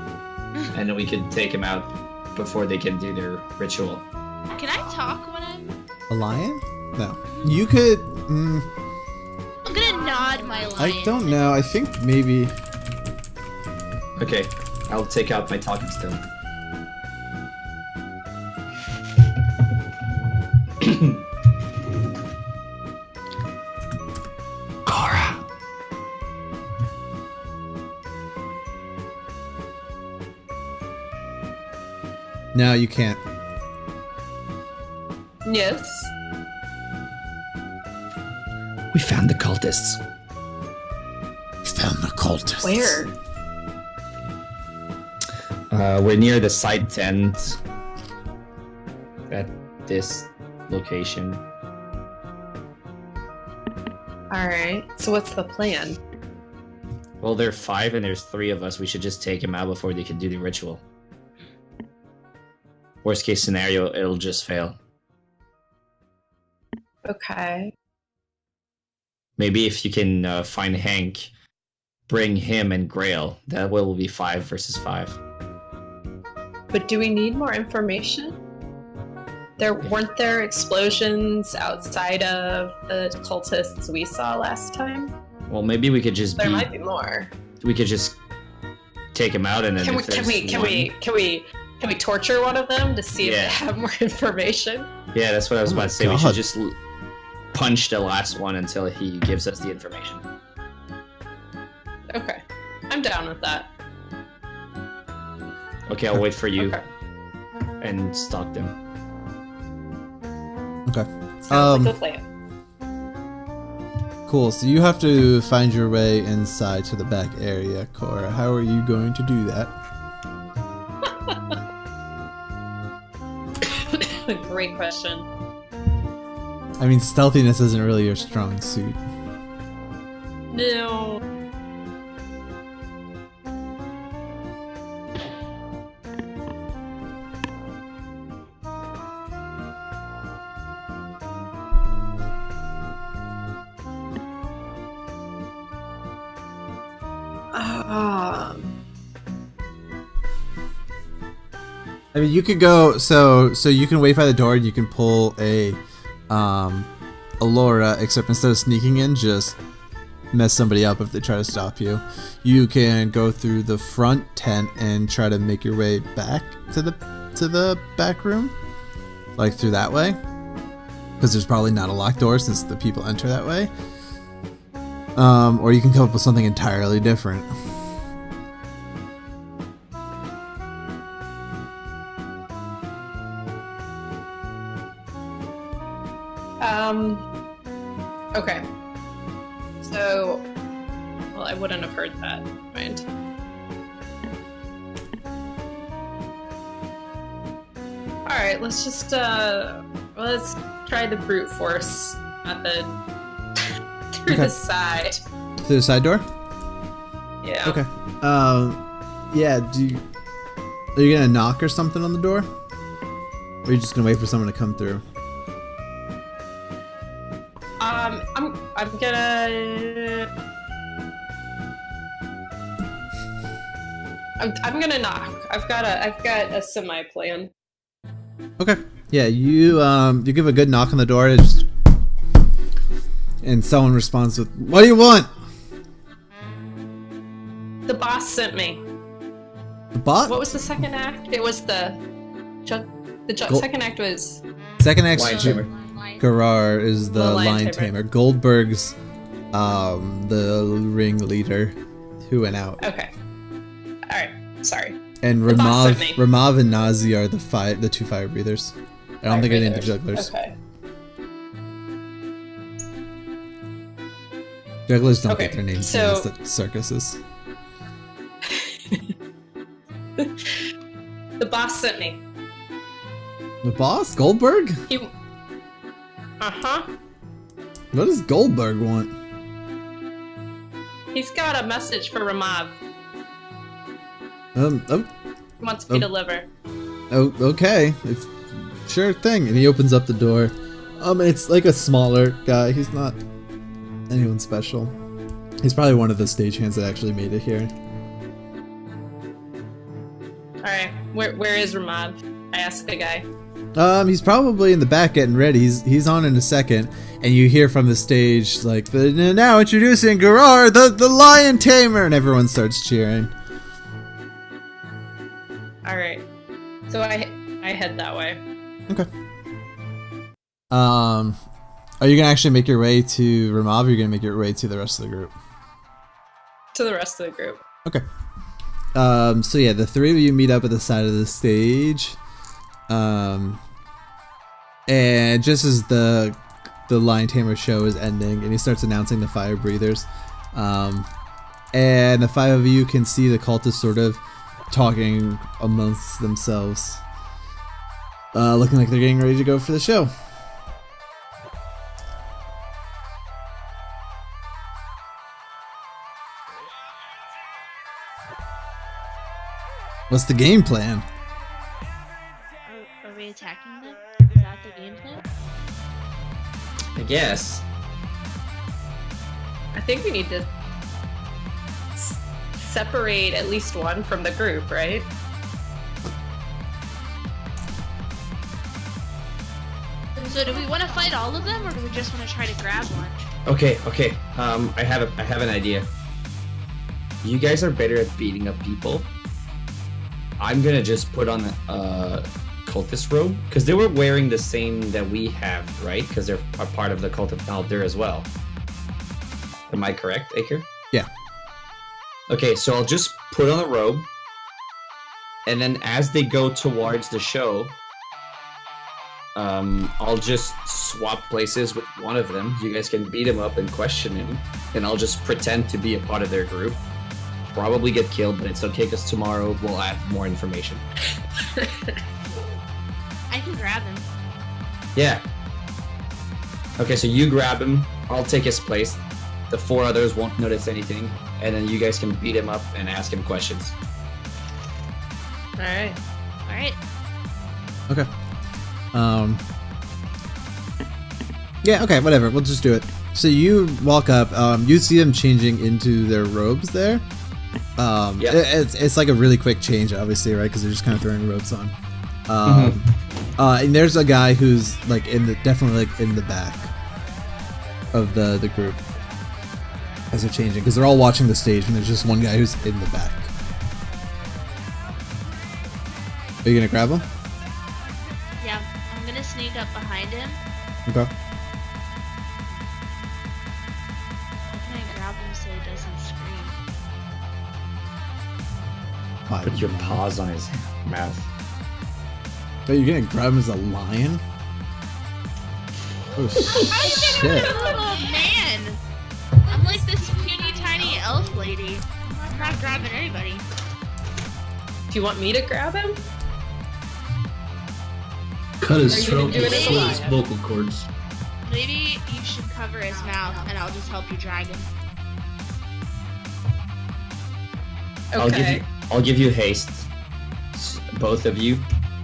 [SPEAKER 4] and then we could take him out before they can do their ritual.
[SPEAKER 2] Can I talk when I'm?
[SPEAKER 1] A lion? No. You could.
[SPEAKER 2] I'm gonna nod my lion.
[SPEAKER 1] I don't know. I think maybe.
[SPEAKER 4] Okay, I'll take out my talking stone.
[SPEAKER 7] Cora.
[SPEAKER 1] No, you can't.
[SPEAKER 6] Yes.
[SPEAKER 7] We found the cultists.
[SPEAKER 1] Found the cultists.
[SPEAKER 6] Where?
[SPEAKER 4] We're near the side tent at this location.
[SPEAKER 6] Alright, so what's the plan?
[SPEAKER 4] Well, there are 5 and there's 3 of us. We should just take him out before they can do the ritual. Worst case scenario, it'll just fail.
[SPEAKER 6] Okay.
[SPEAKER 4] Maybe if you can find Hank, bring him and Grail. That way will be 5 versus 5.
[SPEAKER 6] But do we need more information? Weren't there explosions outside of the cultists we saw last time?
[SPEAKER 4] Well, maybe we could just
[SPEAKER 6] There might be more.
[SPEAKER 4] We could just take him out and then
[SPEAKER 6] Can we torture one of them to see if they have more information?
[SPEAKER 4] Yeah, that's what I was about to say.
[SPEAKER 1] God.
[SPEAKER 4] We should just punch the last one until he gives us the information.
[SPEAKER 6] Okay. I'm down with that.
[SPEAKER 4] Okay, I'll wait for you
[SPEAKER 6] Okay.
[SPEAKER 4] and stalk them.
[SPEAKER 1] Okay.
[SPEAKER 6] Sounds like a plan.
[SPEAKER 1] Cool. So you have to find your way inside to the back area, Cora. How are you going to do that?
[SPEAKER 6] Great question.
[SPEAKER 1] I mean, stealthiness isn't really your strong suit.
[SPEAKER 6] No.
[SPEAKER 1] I mean, you could go. So you can wait by the door. And you can pull a Laura, except instead of sneaking in, just mess somebody up if they try to stop you. You can go through the front tent and try to make your way back to the back room. like through that way, because there's probably not a locked door since the people enter that way. Or you can come up with something entirely different.
[SPEAKER 6] Okay. So, well, I wouldn't have heard that. Mind. All right, let's just let's try the brute force method through the side.
[SPEAKER 1] Through the side door?
[SPEAKER 6] Yeah.
[SPEAKER 1] Okay. Yeah. Are you gonna knock or something on the door? Or are you just gonna wait for someone to come through?
[SPEAKER 6] I'm gonna. I'm gonna knock. I've got a semi plan.
[SPEAKER 1] Okay. Yeah, you give a good knock on the door, and someone responds with, "What do you want?"
[SPEAKER 6] The boss sent me.
[SPEAKER 1] The bot?
[SPEAKER 6] What was the second act? It was second act was
[SPEAKER 1] Second act.
[SPEAKER 4] Lion tamer.
[SPEAKER 1] Garar is the
[SPEAKER 6] The lion
[SPEAKER 1] lion
[SPEAKER 6] tamer.
[SPEAKER 1] tamer. Goldberg's the ringleader who went out.
[SPEAKER 6] okay. All right. Sorry.
[SPEAKER 1] And
[SPEAKER 6] The boss
[SPEAKER 1] Ramav,
[SPEAKER 6] sent me.
[SPEAKER 1] Ramav and Nazi are the two fire breathers. I don't think I named the jugglers.
[SPEAKER 6] Okay.
[SPEAKER 1] Jugglers don't
[SPEAKER 6] Okay,
[SPEAKER 1] get their names
[SPEAKER 6] so-
[SPEAKER 1] in the circuses.
[SPEAKER 6] The boss sent me.
[SPEAKER 1] The boss, Goldberg.
[SPEAKER 6] He. Uh-huh.
[SPEAKER 1] What does Goldberg want?
[SPEAKER 6] He's got a message for Ramav.
[SPEAKER 1] Oh,
[SPEAKER 6] He wants me to deliver.
[SPEAKER 1] oh, okay. Sure thing. And he opens up the door. It's like a smaller guy. He's not anyone special. He's probably one of the stagehands that actually made it here.
[SPEAKER 6] Alright. Where is Ramav? I asked the guy.
[SPEAKER 1] He's probably in the back getting ready. He's on in a second, and you hear from the stage like, "Now introducing Garar, the lion tamer," and everyone starts cheering.
[SPEAKER 6] Alright. So I head that way.
[SPEAKER 1] Okay. Are you gonna actually make your way to Ramav, or are you gonna make your way to the rest of the group?
[SPEAKER 6] To the rest of the group.
[SPEAKER 1] Okay. So yeah, the three of you meet up at the side of the stage. And just as the lion tamer show is ending, and he starts announcing the fire breathers, and the five of you can see the cultists sort of talking amongst themselves, looking like they're getting ready to go for the show. What's the game plan?
[SPEAKER 2] Are we attacking them? Is that the game plan?
[SPEAKER 4] I guess.
[SPEAKER 6] I think we need to separate at least one from the group, right?
[SPEAKER 2] So do we want to fight all of them, or do we just want to try to grab one?
[SPEAKER 4] Okay. I have an idea. You guys are better at beating up people. I'm gonna just put on a cultist robe because they were wearing the same that we have, right? Because they're a part of the cult of Baldur as well. Am I correct, Aker?
[SPEAKER 1] Yeah.
[SPEAKER 4] Okay, so I'll just put on a robe, and then as they go towards the show, I'll just swap places with one of them. You guys can beat him up and question him, and I'll just pretend to be a part of their group. Probably get killed, but it's okay because tomorrow we'll have more information.
[SPEAKER 2] I can grab him.
[SPEAKER 4] Yeah. Okay, so you grab him, I'll take his place. The four others won't notice anything, and then you guys can beat him up and ask him questions.
[SPEAKER 6] Alright.
[SPEAKER 2] Alright.
[SPEAKER 1] Okay. Yeah, okay, whatever. We'll just do it. So you walk up, you see them changing into their robes there.
[SPEAKER 4] Yeah.
[SPEAKER 1] It's like a really quick change, obviously, right? Because they're just kind of throwing robes on. And there's a guy who's like definitely like in the back of the group as they're changing, because they're all watching the stage, and there's just one guy who's in the back. Are you gonna grab him?
[SPEAKER 2] Yeah, I'm gonna sneak up behind him.
[SPEAKER 1] Okay.
[SPEAKER 2] How can I grab him so he doesn't scream?
[SPEAKER 4] Put your paws on his mouth.
[SPEAKER 1] Oh, you're gonna grab him as a lion? Oh
[SPEAKER 2] I'm
[SPEAKER 1] shit!
[SPEAKER 2] a little man. I'm like this puny tiny elf lady. I'm not grabbing anybody.
[SPEAKER 6] Do you want me to grab him?
[SPEAKER 3] Cut his
[SPEAKER 6] Are you
[SPEAKER 3] throat
[SPEAKER 6] gonna do
[SPEAKER 3] and
[SPEAKER 6] it
[SPEAKER 3] slit
[SPEAKER 6] alive?
[SPEAKER 3] his vocal cords.
[SPEAKER 2] Maybe you should cover his mouth, and I'll just help you drag him.
[SPEAKER 6] Okay.
[SPEAKER 4] I'll give you haste, both of you,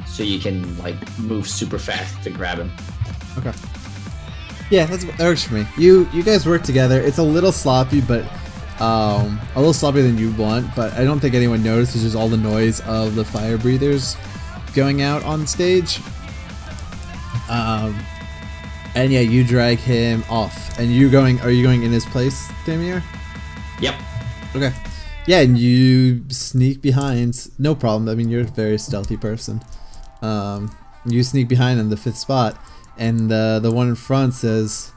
[SPEAKER 4] so you can like move super fast to grab him.
[SPEAKER 1] Okay. Yeah, that works for me. You guys work together. It's a little sloppy, but a little sloppier than you want. But I don't think anyone notices just all the noise of the fire breathers going out on stage. And yeah, you drag him off. And are you going in his place, Damir?
[SPEAKER 4] Yep.
[SPEAKER 1] Okay. Yeah, and you sneak behind. No problem. I mean, you're a very stealthy person. You sneak behind in the 5th spot, and the one in front says,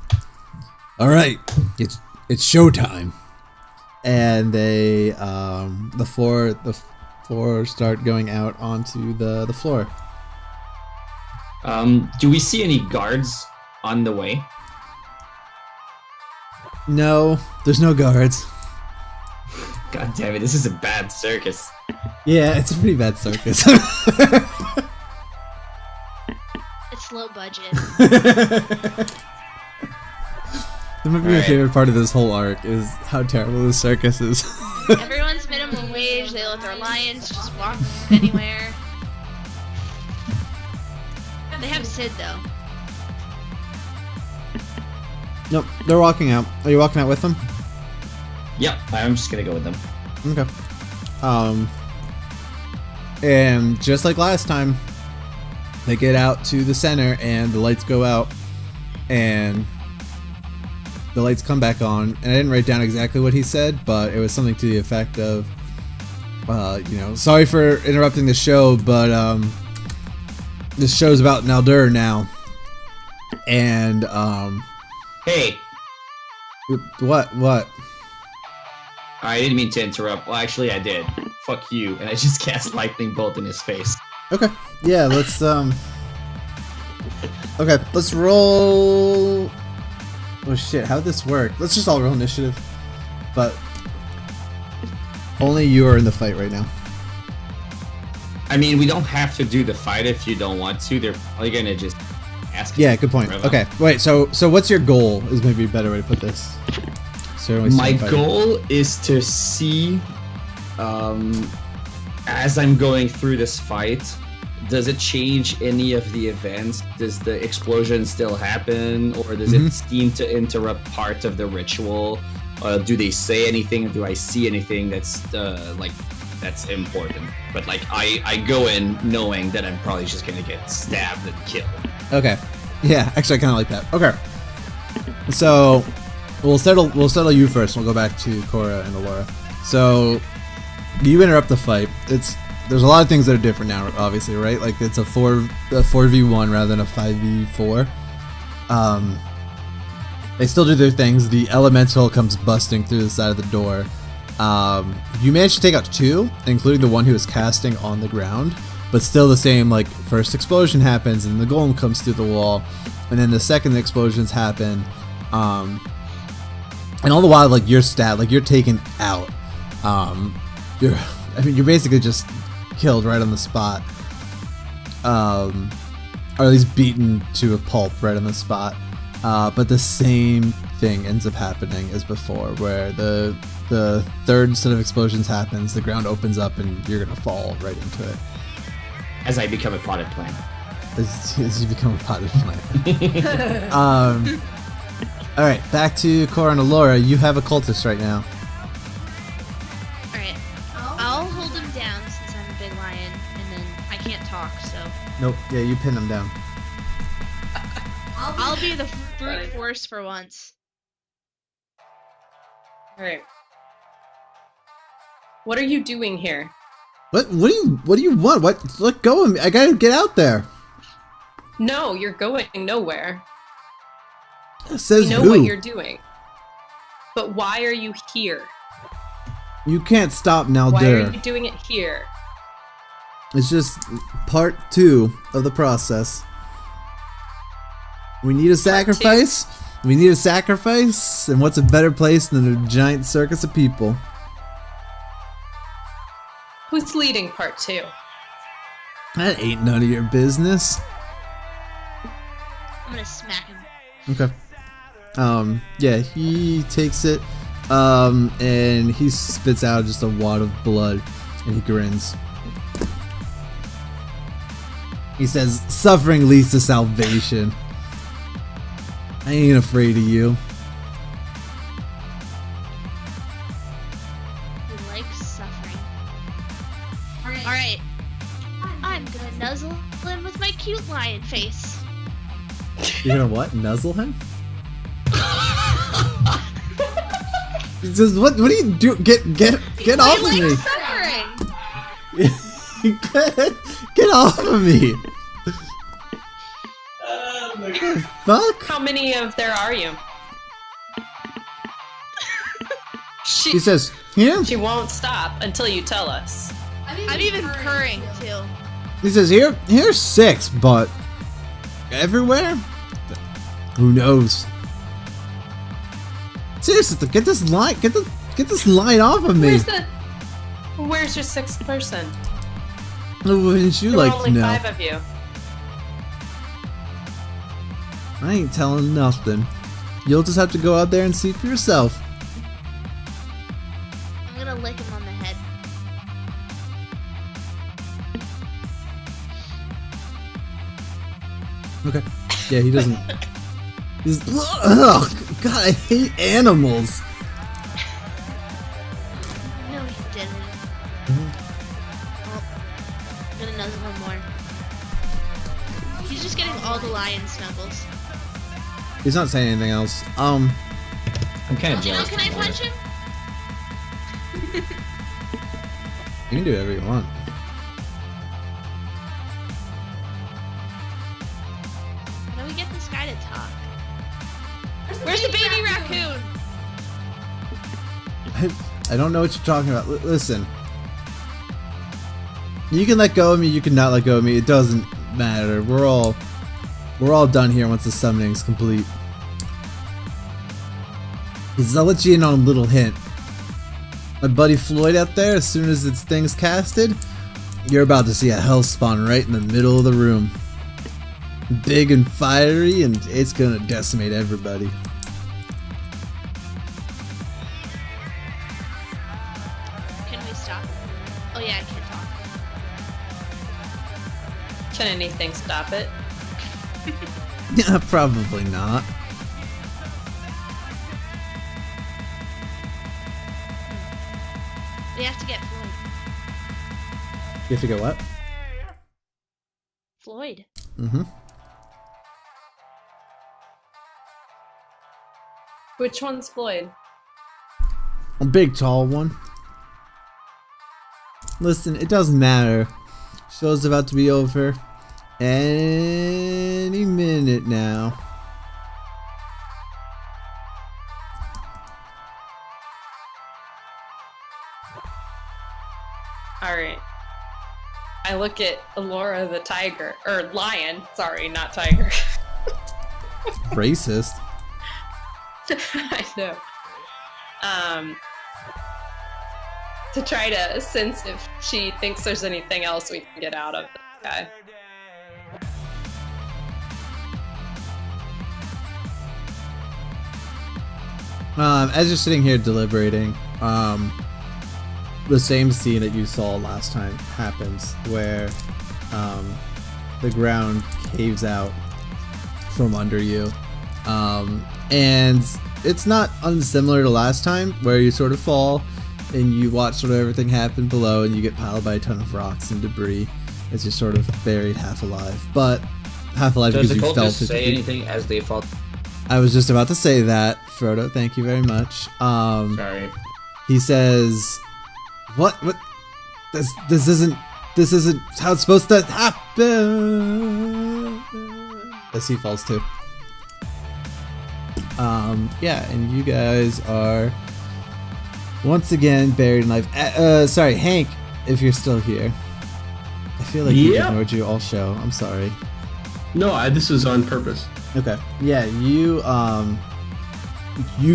[SPEAKER 1] "All right, it's showtime." And they the four start going out onto the floor.
[SPEAKER 4] Do we see any guards on the way?
[SPEAKER 1] No, there's no guards.
[SPEAKER 4] God damn it, this is a bad circus.
[SPEAKER 1] Yeah, it's a pretty bad circus.
[SPEAKER 2] It's low budget.
[SPEAKER 1] That might be my
[SPEAKER 4] Alright.
[SPEAKER 1] favorite part of this whole arc is how terrible this circus is.
[SPEAKER 2] Everyone's minimum wage. They let their lions just walk anywhere. They have Sid though.
[SPEAKER 1] Nope, they're walking out. Are you walking out with them?
[SPEAKER 4] Yep, I'm just gonna go with them.
[SPEAKER 1] Okay. And just like last time, they get out to the center and the lights go out and the lights come back on. And I didn't write down exactly what he said, but it was something to the effect of, sorry for interrupting the show, but this show's about Naldur now. And
[SPEAKER 4] Hey,
[SPEAKER 1] what?
[SPEAKER 4] I didn't mean to interrupt. Well, actually, I did. Fuck you, and I just cast lightning bolt in his face.
[SPEAKER 1] Okay. Yeah, let's okay, let's roll. Oh shit, how'd this work? Let's just all roll initiative. But only you are in the fight right now.
[SPEAKER 4] I mean, we don't have to do the fight if you don't want to. They're probably gonna just ask.
[SPEAKER 1] Yeah, good point.
[SPEAKER 4] forever.
[SPEAKER 1] Okay, wait, so what's your goal is maybe a better way to put this. So
[SPEAKER 4] My goal is to see, as I'm going through this fight, does it change any of the events? Does the explosion still happen, or does it seem to interrupt part of the ritual? Do they say anything? Do I see anything that's that's important? But like, I go in knowing that I'm probably just gonna get stabbed and killed.
[SPEAKER 1] Okay. Yeah, actually I kinda like that. Okay. So we'll settle you first. We'll go back to Cora and Alora. So you interrupt the fight. There's a lot of things that are different now, obviously, right? Like it's a 4v1 rather than a 5v4. They still do their things. The elemental comes busting through the side of the door. You managed to take out 2, including the one who was casting on the ground, but still the same, like, first explosion happens and the golem comes through the wall, and then the second the explosions happen, and all the while, like, you're you're taken out. You're basically just killed right on the spot. Or at least beaten to a pulp right on the spot. But the same thing ends up happening as before, where the third set of explosions happens, the ground opens up, and you're gonna fall right into it.
[SPEAKER 4] As I become a potted plant.
[SPEAKER 1] As you become a potted plant. Alright, back to Cora and Alora. You have a cultist right now.
[SPEAKER 2] Alright. I'll hold him down since I'm a big lion, and then I can't talk, so
[SPEAKER 1] Nope, yeah, you pin him down.
[SPEAKER 2] I'll be the brute force for once.
[SPEAKER 6] Alright. What are you doing here?
[SPEAKER 1] What do you want? What? Let go of me. I gotta get out there.
[SPEAKER 6] No, you're going nowhere.
[SPEAKER 1] It says
[SPEAKER 6] We know
[SPEAKER 1] who?
[SPEAKER 6] what you're doing. But why are you here?
[SPEAKER 1] You can't stop now,
[SPEAKER 6] Why
[SPEAKER 1] dear.
[SPEAKER 6] are you doing it here?
[SPEAKER 1] It's just part 2 of the process. We need a sacrifice. We need a sacrifice. And what's a better place than a giant circus of people?
[SPEAKER 6] Who's leading part 2?
[SPEAKER 1] That ain't none of your business.
[SPEAKER 2] I'm gonna smack him.
[SPEAKER 1] Okay. Yeah, he takes it, and he spits out just a wad of blood, and he grins. He says, "Suffering leads to salvation. I ain't afraid of you."
[SPEAKER 2] He likes suffering. Alright. I'm gonna nuzzle him with my cute lion face.
[SPEAKER 1] You're gonna what? Nuzzle him? He says, "What? What do you do? Get off of
[SPEAKER 2] He
[SPEAKER 1] me!
[SPEAKER 2] likes suffering!
[SPEAKER 1] Get off of me! Fuck!"
[SPEAKER 6] How many of there are you?
[SPEAKER 1] He says, "Here."
[SPEAKER 6] She won't stop until you tell us.
[SPEAKER 2] I'm even purring too.
[SPEAKER 1] He says, "Here's 6, but everywhere? Who knows?" Seriously, get this line off of me.
[SPEAKER 6] Where's your 6th person?
[SPEAKER 1] Wouldn't you
[SPEAKER 6] There were
[SPEAKER 1] like to
[SPEAKER 6] only
[SPEAKER 1] know?
[SPEAKER 6] 5 of you.
[SPEAKER 1] I ain't telling nothing. You'll just have to go out there and see for yourself.
[SPEAKER 2] I'm gonna lick him on the head.
[SPEAKER 1] Okay. Yeah, he doesn't. He's. Oh God, I hate animals.
[SPEAKER 2] No, he didn't. Well, I'm gonna nuzzle him more. He's just getting all the lion snuggles.
[SPEAKER 1] He's not saying anything else.
[SPEAKER 4] I'm kind of
[SPEAKER 2] You know,
[SPEAKER 4] jealous.
[SPEAKER 2] can I punch him?
[SPEAKER 1] You can do whatever you want.
[SPEAKER 2] How do we get this guy to talk? Where's the baby raccoon?
[SPEAKER 1] I don't know what you're talking about. Listen. You can let go of me, you can not let go of me. It doesn't matter. We're all done here once the summoning's complete. I'll let you in on a little hint. My buddy Floyd out there, as soon as its thing's casted, you're about to see a hell spawn right in the middle of the room. Big and fiery, and it's gonna decimate everybody.
[SPEAKER 2] Can we stop? Oh yeah, I can talk.
[SPEAKER 6] Can anything stop it?
[SPEAKER 1] Yeah, probably not.
[SPEAKER 2] We have to get Floyd.
[SPEAKER 1] You have to go what?
[SPEAKER 2] Floyd.
[SPEAKER 1] Mm-hmm.
[SPEAKER 6] Which one's Floyd?
[SPEAKER 1] A big tall one. Listen, it doesn't matter. Show's about to be over any minute now.
[SPEAKER 6] Alright. I look at Alora the tiger. Or lion. Sorry, not tiger.
[SPEAKER 1] Racist.
[SPEAKER 6] I know. To try to sense if she thinks there's anything else we can get out of this guy.
[SPEAKER 1] As you're sitting here deliberating, the same scene that you saw last time happens, where the ground caves out from under you, and it's not unsimilar to last time, where you sort of fall and you watch sort of everything happen below, and you get piled by a ton of rocks and debris as you're sort of buried half alive, but half alive
[SPEAKER 4] Does
[SPEAKER 1] because
[SPEAKER 4] the
[SPEAKER 1] you fell
[SPEAKER 4] cultist say anything as they fall?
[SPEAKER 1] I was just about to say that, Frodo. Thank you very much.
[SPEAKER 4] Sorry.
[SPEAKER 1] He says, "What? This isn't how it's supposed to happen." as he falls too. Yeah, and you guys are once again buried in life. Sorry, Hank, if you're still here. I feel like he ignored you all show. I'm sorry.
[SPEAKER 3] No, this is on purpose.
[SPEAKER 1] Okay. Yeah, you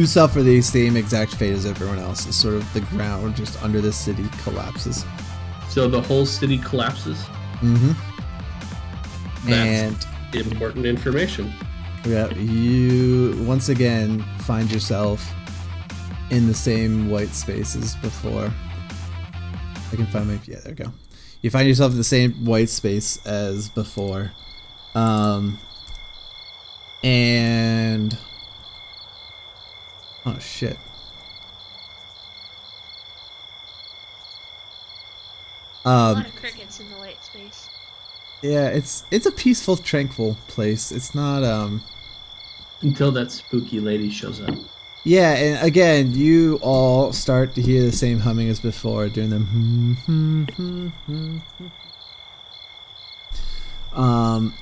[SPEAKER 1] suffer the same exact fate as everyone else. It's sort of the ground just under the city collapses.
[SPEAKER 3] So the whole city collapses?
[SPEAKER 1] Mm-hmm.
[SPEAKER 3] That's important information.
[SPEAKER 1] Yeah, you once again find yourself in the same white space as before. I can find my... Yeah, there we go. You find yourself in the same white space as before. And... Oh, shit.
[SPEAKER 2] A lot of crickets in the white space.
[SPEAKER 1] Yeah, it's a peaceful, tranquil place. It's not,
[SPEAKER 3] Until that spooky lady shows up.
[SPEAKER 1] Yeah, and again, you all start to hear the same humming as before, doing them.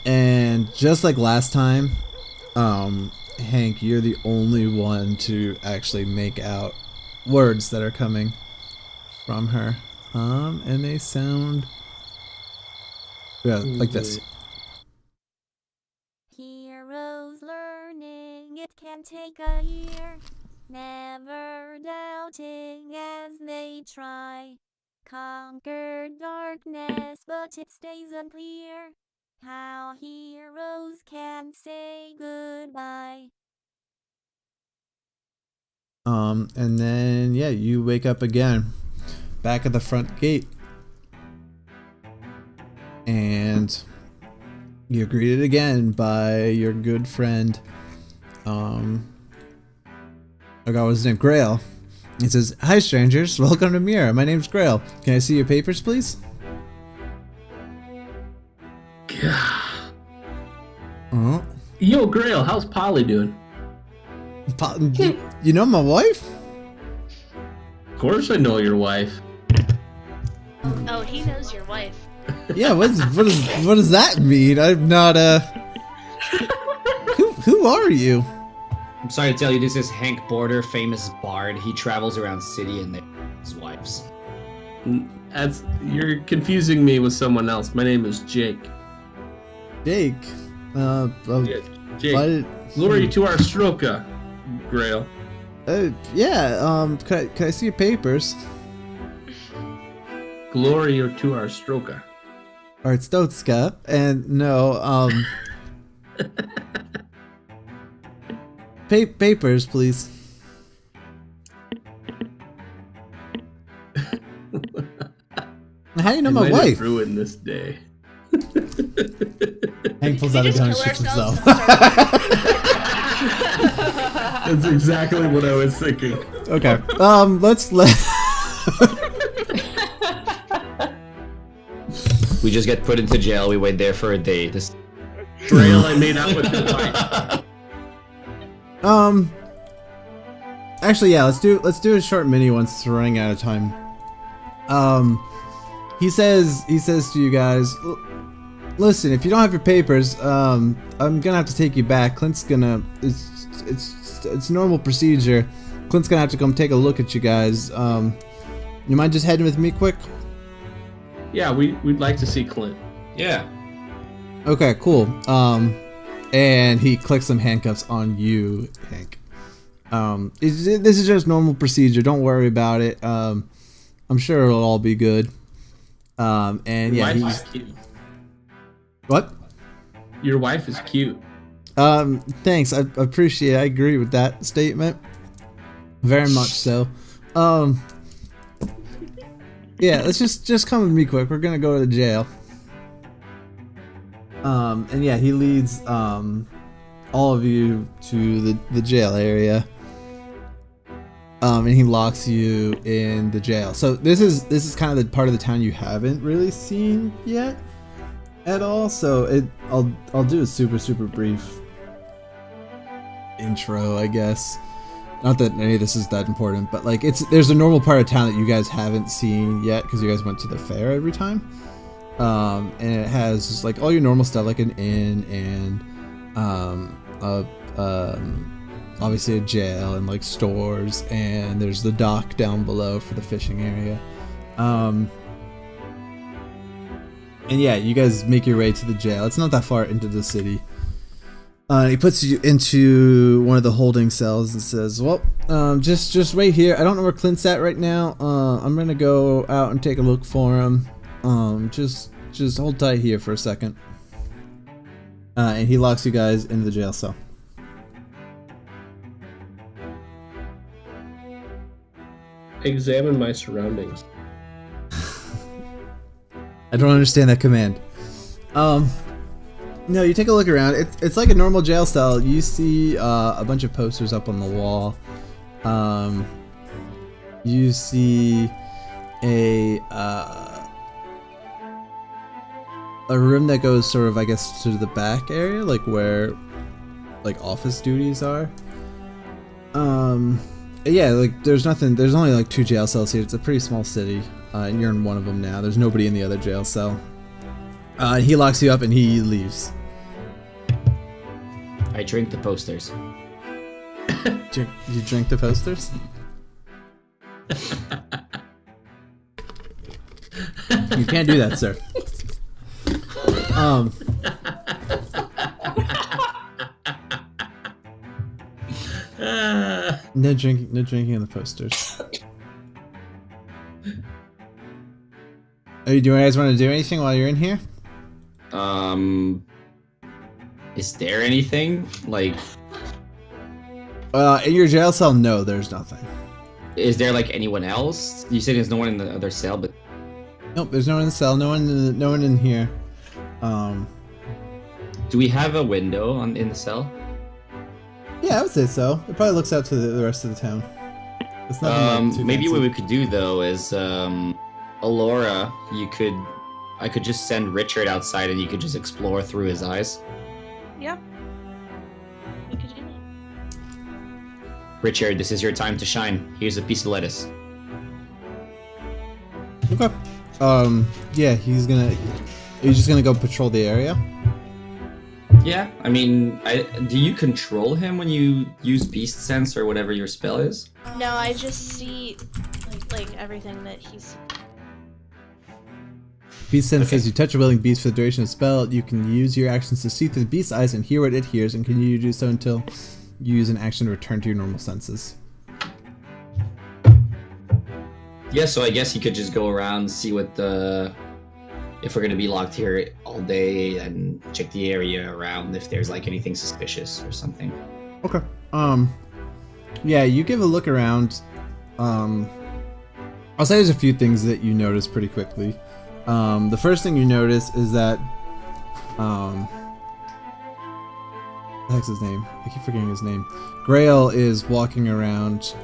[SPEAKER 1] And just like last time, Hank, you're the only one to actually make out words that are coming from her. And they sound, like this.
[SPEAKER 5] Heroes learning, it can take a year. Never doubting as they try. Conquer darkness, but it stays unclear how heroes can say goodbye.
[SPEAKER 1] And then, yeah, you wake up again, back at the front gate. And you're greeted again by your good friend, I forgot what his name, Grail. He says, "Hi strangers, welcome to Mira. My name's Grail. Can I see your papers, please?" Oh.
[SPEAKER 3] Yo, Grail, how's Polly doing?
[SPEAKER 1] You know my wife?
[SPEAKER 3] Of course I know your wife.
[SPEAKER 2] Oh, he knows your wife.
[SPEAKER 1] Yeah, what does that mean? I'm not Who are you?
[SPEAKER 4] I'm sorry to tell you, this is Hank Border, famous bard. He travels around city and his wives.
[SPEAKER 3] You're confusing me with someone else. My name is Jake.
[SPEAKER 1] Jake.
[SPEAKER 3] Jake. Glory to our Stroka, Grail.
[SPEAKER 1] Yeah, can I see your papers?
[SPEAKER 3] Glory to our Stroka.
[SPEAKER 1] Artstotska, and no, papers, please. How do you know my wife?
[SPEAKER 3] Ruin this day.
[SPEAKER 1] Hank pulls out a gun and shoots himself.
[SPEAKER 3] That's exactly what I was thinking.
[SPEAKER 1] Okay,
[SPEAKER 4] We just get put into jail. We wait there for a day. This
[SPEAKER 3] Grail, I made out with your wife.
[SPEAKER 1] Actually, yeah, let's do a short mini one since we're running out of time. He says to you guys, listen, if you don't have your papers, I'm gonna have to take you back. Clint's gonna, it's normal procedure. Clint's gonna have to come take a look at you guys. You mind just heading with me quick?
[SPEAKER 3] Yeah, we'd like to see Clint.
[SPEAKER 4] Yeah.
[SPEAKER 1] Okay, cool. And he clicks some handcuffs on you, Hank. This is just normal procedure. Don't worry about it. I'm sure it'll all be good. And yeah,
[SPEAKER 3] Your wife is cute.
[SPEAKER 1] What?
[SPEAKER 3] Your wife is cute.
[SPEAKER 1] Thanks. I appreciate it. I agree with that statement. Very much so. Yeah, let's just come with me quick. We're gonna go to the jail. And yeah, he leads all of you to the jail area. And he locks you in the jail. So this is kind of the part of the town you haven't really seen yet at all. So I'll do a super brief intro, I guess. Not that any of this is that important, but like there's a normal part of town that you guys haven't seen yet because you guys went to the fair every time. And it has just like all your normal stuff, like an inn and a, obviously a jail and like stores, and there's the dock down below for the fishing area. And yeah, you guys make your way to the jail. It's not that far into the city. He puts you into one of the holding cells and says, "Well, just wait here. I don't know where Clint's at right now. I'm gonna go out and take a look for him. Just hold tight here for a second." And he locks you guys into the jail cell.
[SPEAKER 3] Examine my surroundings.
[SPEAKER 1] I don't understand that command. No, you take a look around. It's like a normal jail cell. You see a bunch of posters up on the wall. You see a room that goes sort of, I guess, to the back area, like where like office duties are. Yeah, like there's nothing. There's only like 2 jail cells here. It's a pretty small city, and you're in one of them now. There's nobody in the other jail cell. He locks you up and he leaves.
[SPEAKER 4] I drink the posters.
[SPEAKER 1] You drink the posters? You can't do that, sir. No drinking in the posters. Do you guys want to do anything while you're in here?
[SPEAKER 4] Is there anything like?
[SPEAKER 1] In your jail cell, no, there's nothing.
[SPEAKER 4] Is there like anyone else? You said there's no one in the other cell, but
[SPEAKER 1] Nope, there's no one in the cell. No one in here.
[SPEAKER 4] do we have a window in the cell?
[SPEAKER 1] Yeah, I would say so. It probably looks out to the rest of the town. It's nothing like too
[SPEAKER 4] Maybe
[SPEAKER 1] fancy.
[SPEAKER 4] what we could do though is, Alora, I could just send Richard outside and you could just explore through his eyes.
[SPEAKER 2] Yep. We could do that.
[SPEAKER 4] Richard, this is your time to shine. Here's a piece of lettuce.
[SPEAKER 1] Okay. Yeah, he's gonna. Are you just gonna go patrol the area?
[SPEAKER 4] Yeah, I mean, do you control him when you use beast sense or whatever your spell is?
[SPEAKER 2] No, I just see like everything that he's.
[SPEAKER 1] Beast sense
[SPEAKER 4] Okay.
[SPEAKER 1] says you touch a willing beast for the duration of the spell. You can use your actions to see through the beast's eyes and hear what it hears, and continue to do so until you use an action to return to your normal senses.
[SPEAKER 4] Yeah, so I guess you could just go around, see what if we're gonna be locked here all day, and check the area around if there's like anything suspicious or something.
[SPEAKER 1] Okay. Yeah, you give a look around. I'll say there's a few things that you notice pretty quickly. The first thing you notice is that, what the heck's his name? I keep forgetting his name. Grail is walking around,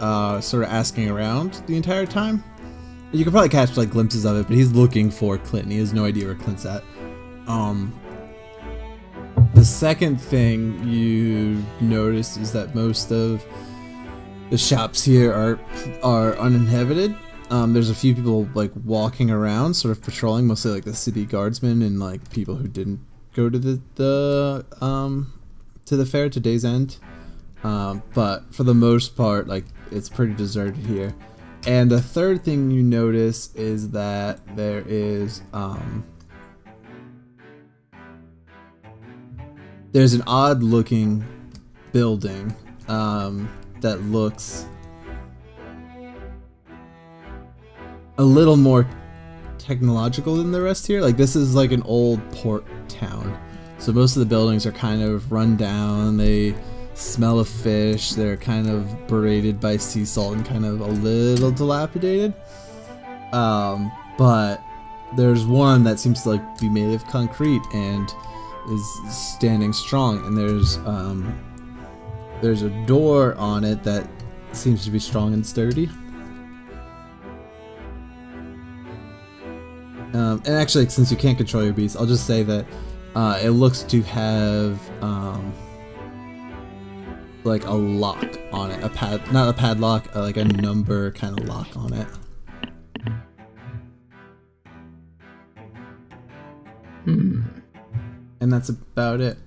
[SPEAKER 1] sort of asking around the entire time. You can probably catch like glimpses of it, but he's looking for Clint. And he has no idea where Clint's at. The second thing you notice is that most of the shops here are uninhabited. There's a few people like walking around, sort of patrolling, mostly like the city guardsmen and like people who didn't go to the fair to Day's End. But for the most part, like it's pretty deserted here. And the third thing you notice is that there is there's an odd looking building that looks a little more technological than the rest here. Like this is like an old port town, so most of the buildings are kind of run down. They smell of fish. They're kind of berated by sea salt and kind of a little dilapidated. But there's one that seems to like be made of concrete and is standing strong. And there's a door on it that seems to be strong and sturdy. And actually, since you can't control your beast, I'll just say that it looks to have like a lock on it, not a padlock, like a number kind of lock on it. And that's about it.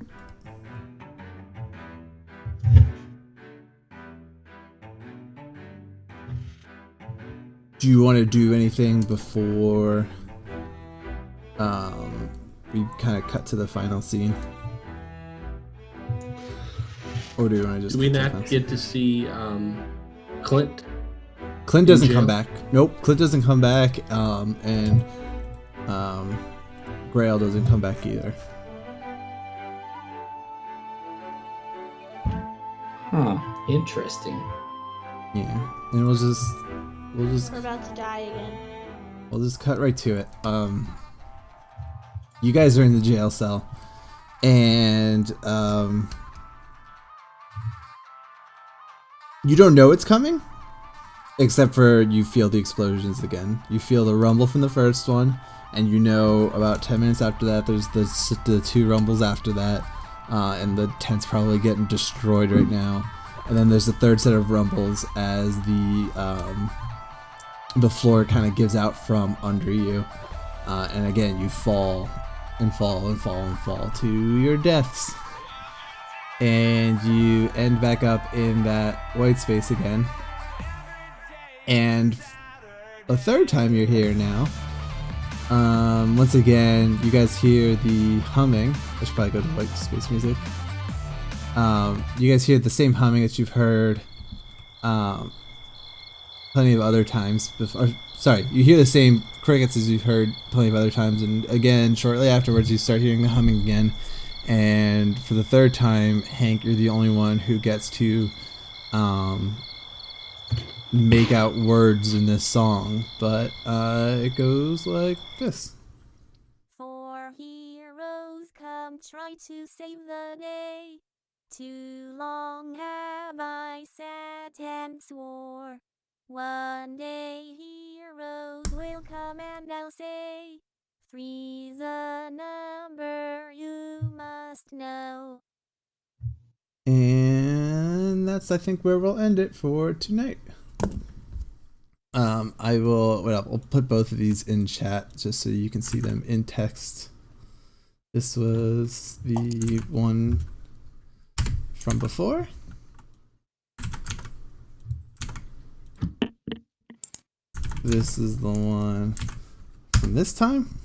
[SPEAKER 1] Do you want to do anything before we kind of cut to the final scene? Or do you want to just?
[SPEAKER 3] Do we
[SPEAKER 1] cut to the
[SPEAKER 3] not
[SPEAKER 1] final
[SPEAKER 3] get to see Clint?
[SPEAKER 1] Clint doesn't
[SPEAKER 3] in
[SPEAKER 1] come
[SPEAKER 3] jail?
[SPEAKER 1] back. Nope, Clint doesn't come back, and Grail doesn't come back either.
[SPEAKER 4] Huh. Interesting.
[SPEAKER 1] Yeah, and we'll just
[SPEAKER 2] We're about to die again.
[SPEAKER 1] we'll just cut right to it. You guys are in the jail cell, and you don't know it's coming, except for you feel the explosions again. You feel the rumble from the first one, and you know about 10 minutes after that, there's the two rumbles after that, and the tent's probably getting destroyed right now. And then there's a third set of rumbles as the floor kind of gives out from under you, and again you fall and fall and fall and fall to your deaths, and you end back up in that white space again. And a third time you're here now. Once again, you guys hear the humming. I should probably go to white space music. You guys hear the same humming that you've heard plenty of other times before. Sorry, you hear the same crickets as you've heard plenty of other times, and again, shortly afterwards, you start hearing the humming again. And for the third time, Hank, you're the only one who gets to make out words in this song, but it goes like this.
[SPEAKER 5] Four heroes come try to save the day. Too long have I sat and swore. One day heroes will come and I'll say, 3's a number you must know.
[SPEAKER 1] And that's, I think, where we'll end it for tonight. I'll put both of these in chat just so you can see them in text. This was the one from before. This is the one from this time.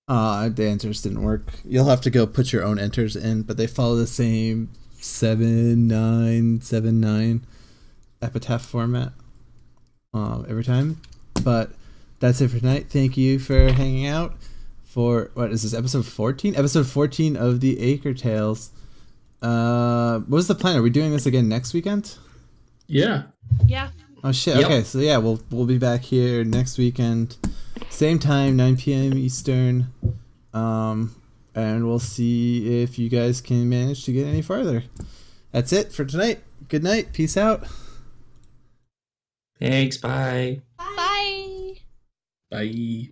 [SPEAKER 1] The enters didn't work. You'll have to go put your own enters in, but they follow the same 7-9-7-9 epitaph format every time. But that's it for tonight. Thank you for hanging out for, what is this, episode 14? Episode 14 of the Akertales. What was the plan? Are we doing this again next weekend?
[SPEAKER 3] Yeah.
[SPEAKER 2] Yeah.
[SPEAKER 1] Oh shit.
[SPEAKER 4] Yep.
[SPEAKER 1] Okay, so yeah, we'll be back here next weekend, same time, 9 p.m. Eastern, and we'll see if you guys can manage to get any farther. That's it for tonight. Good night. Peace out.
[SPEAKER 4] Thanks. Bye.
[SPEAKER 2] Bye.
[SPEAKER 3] Bye.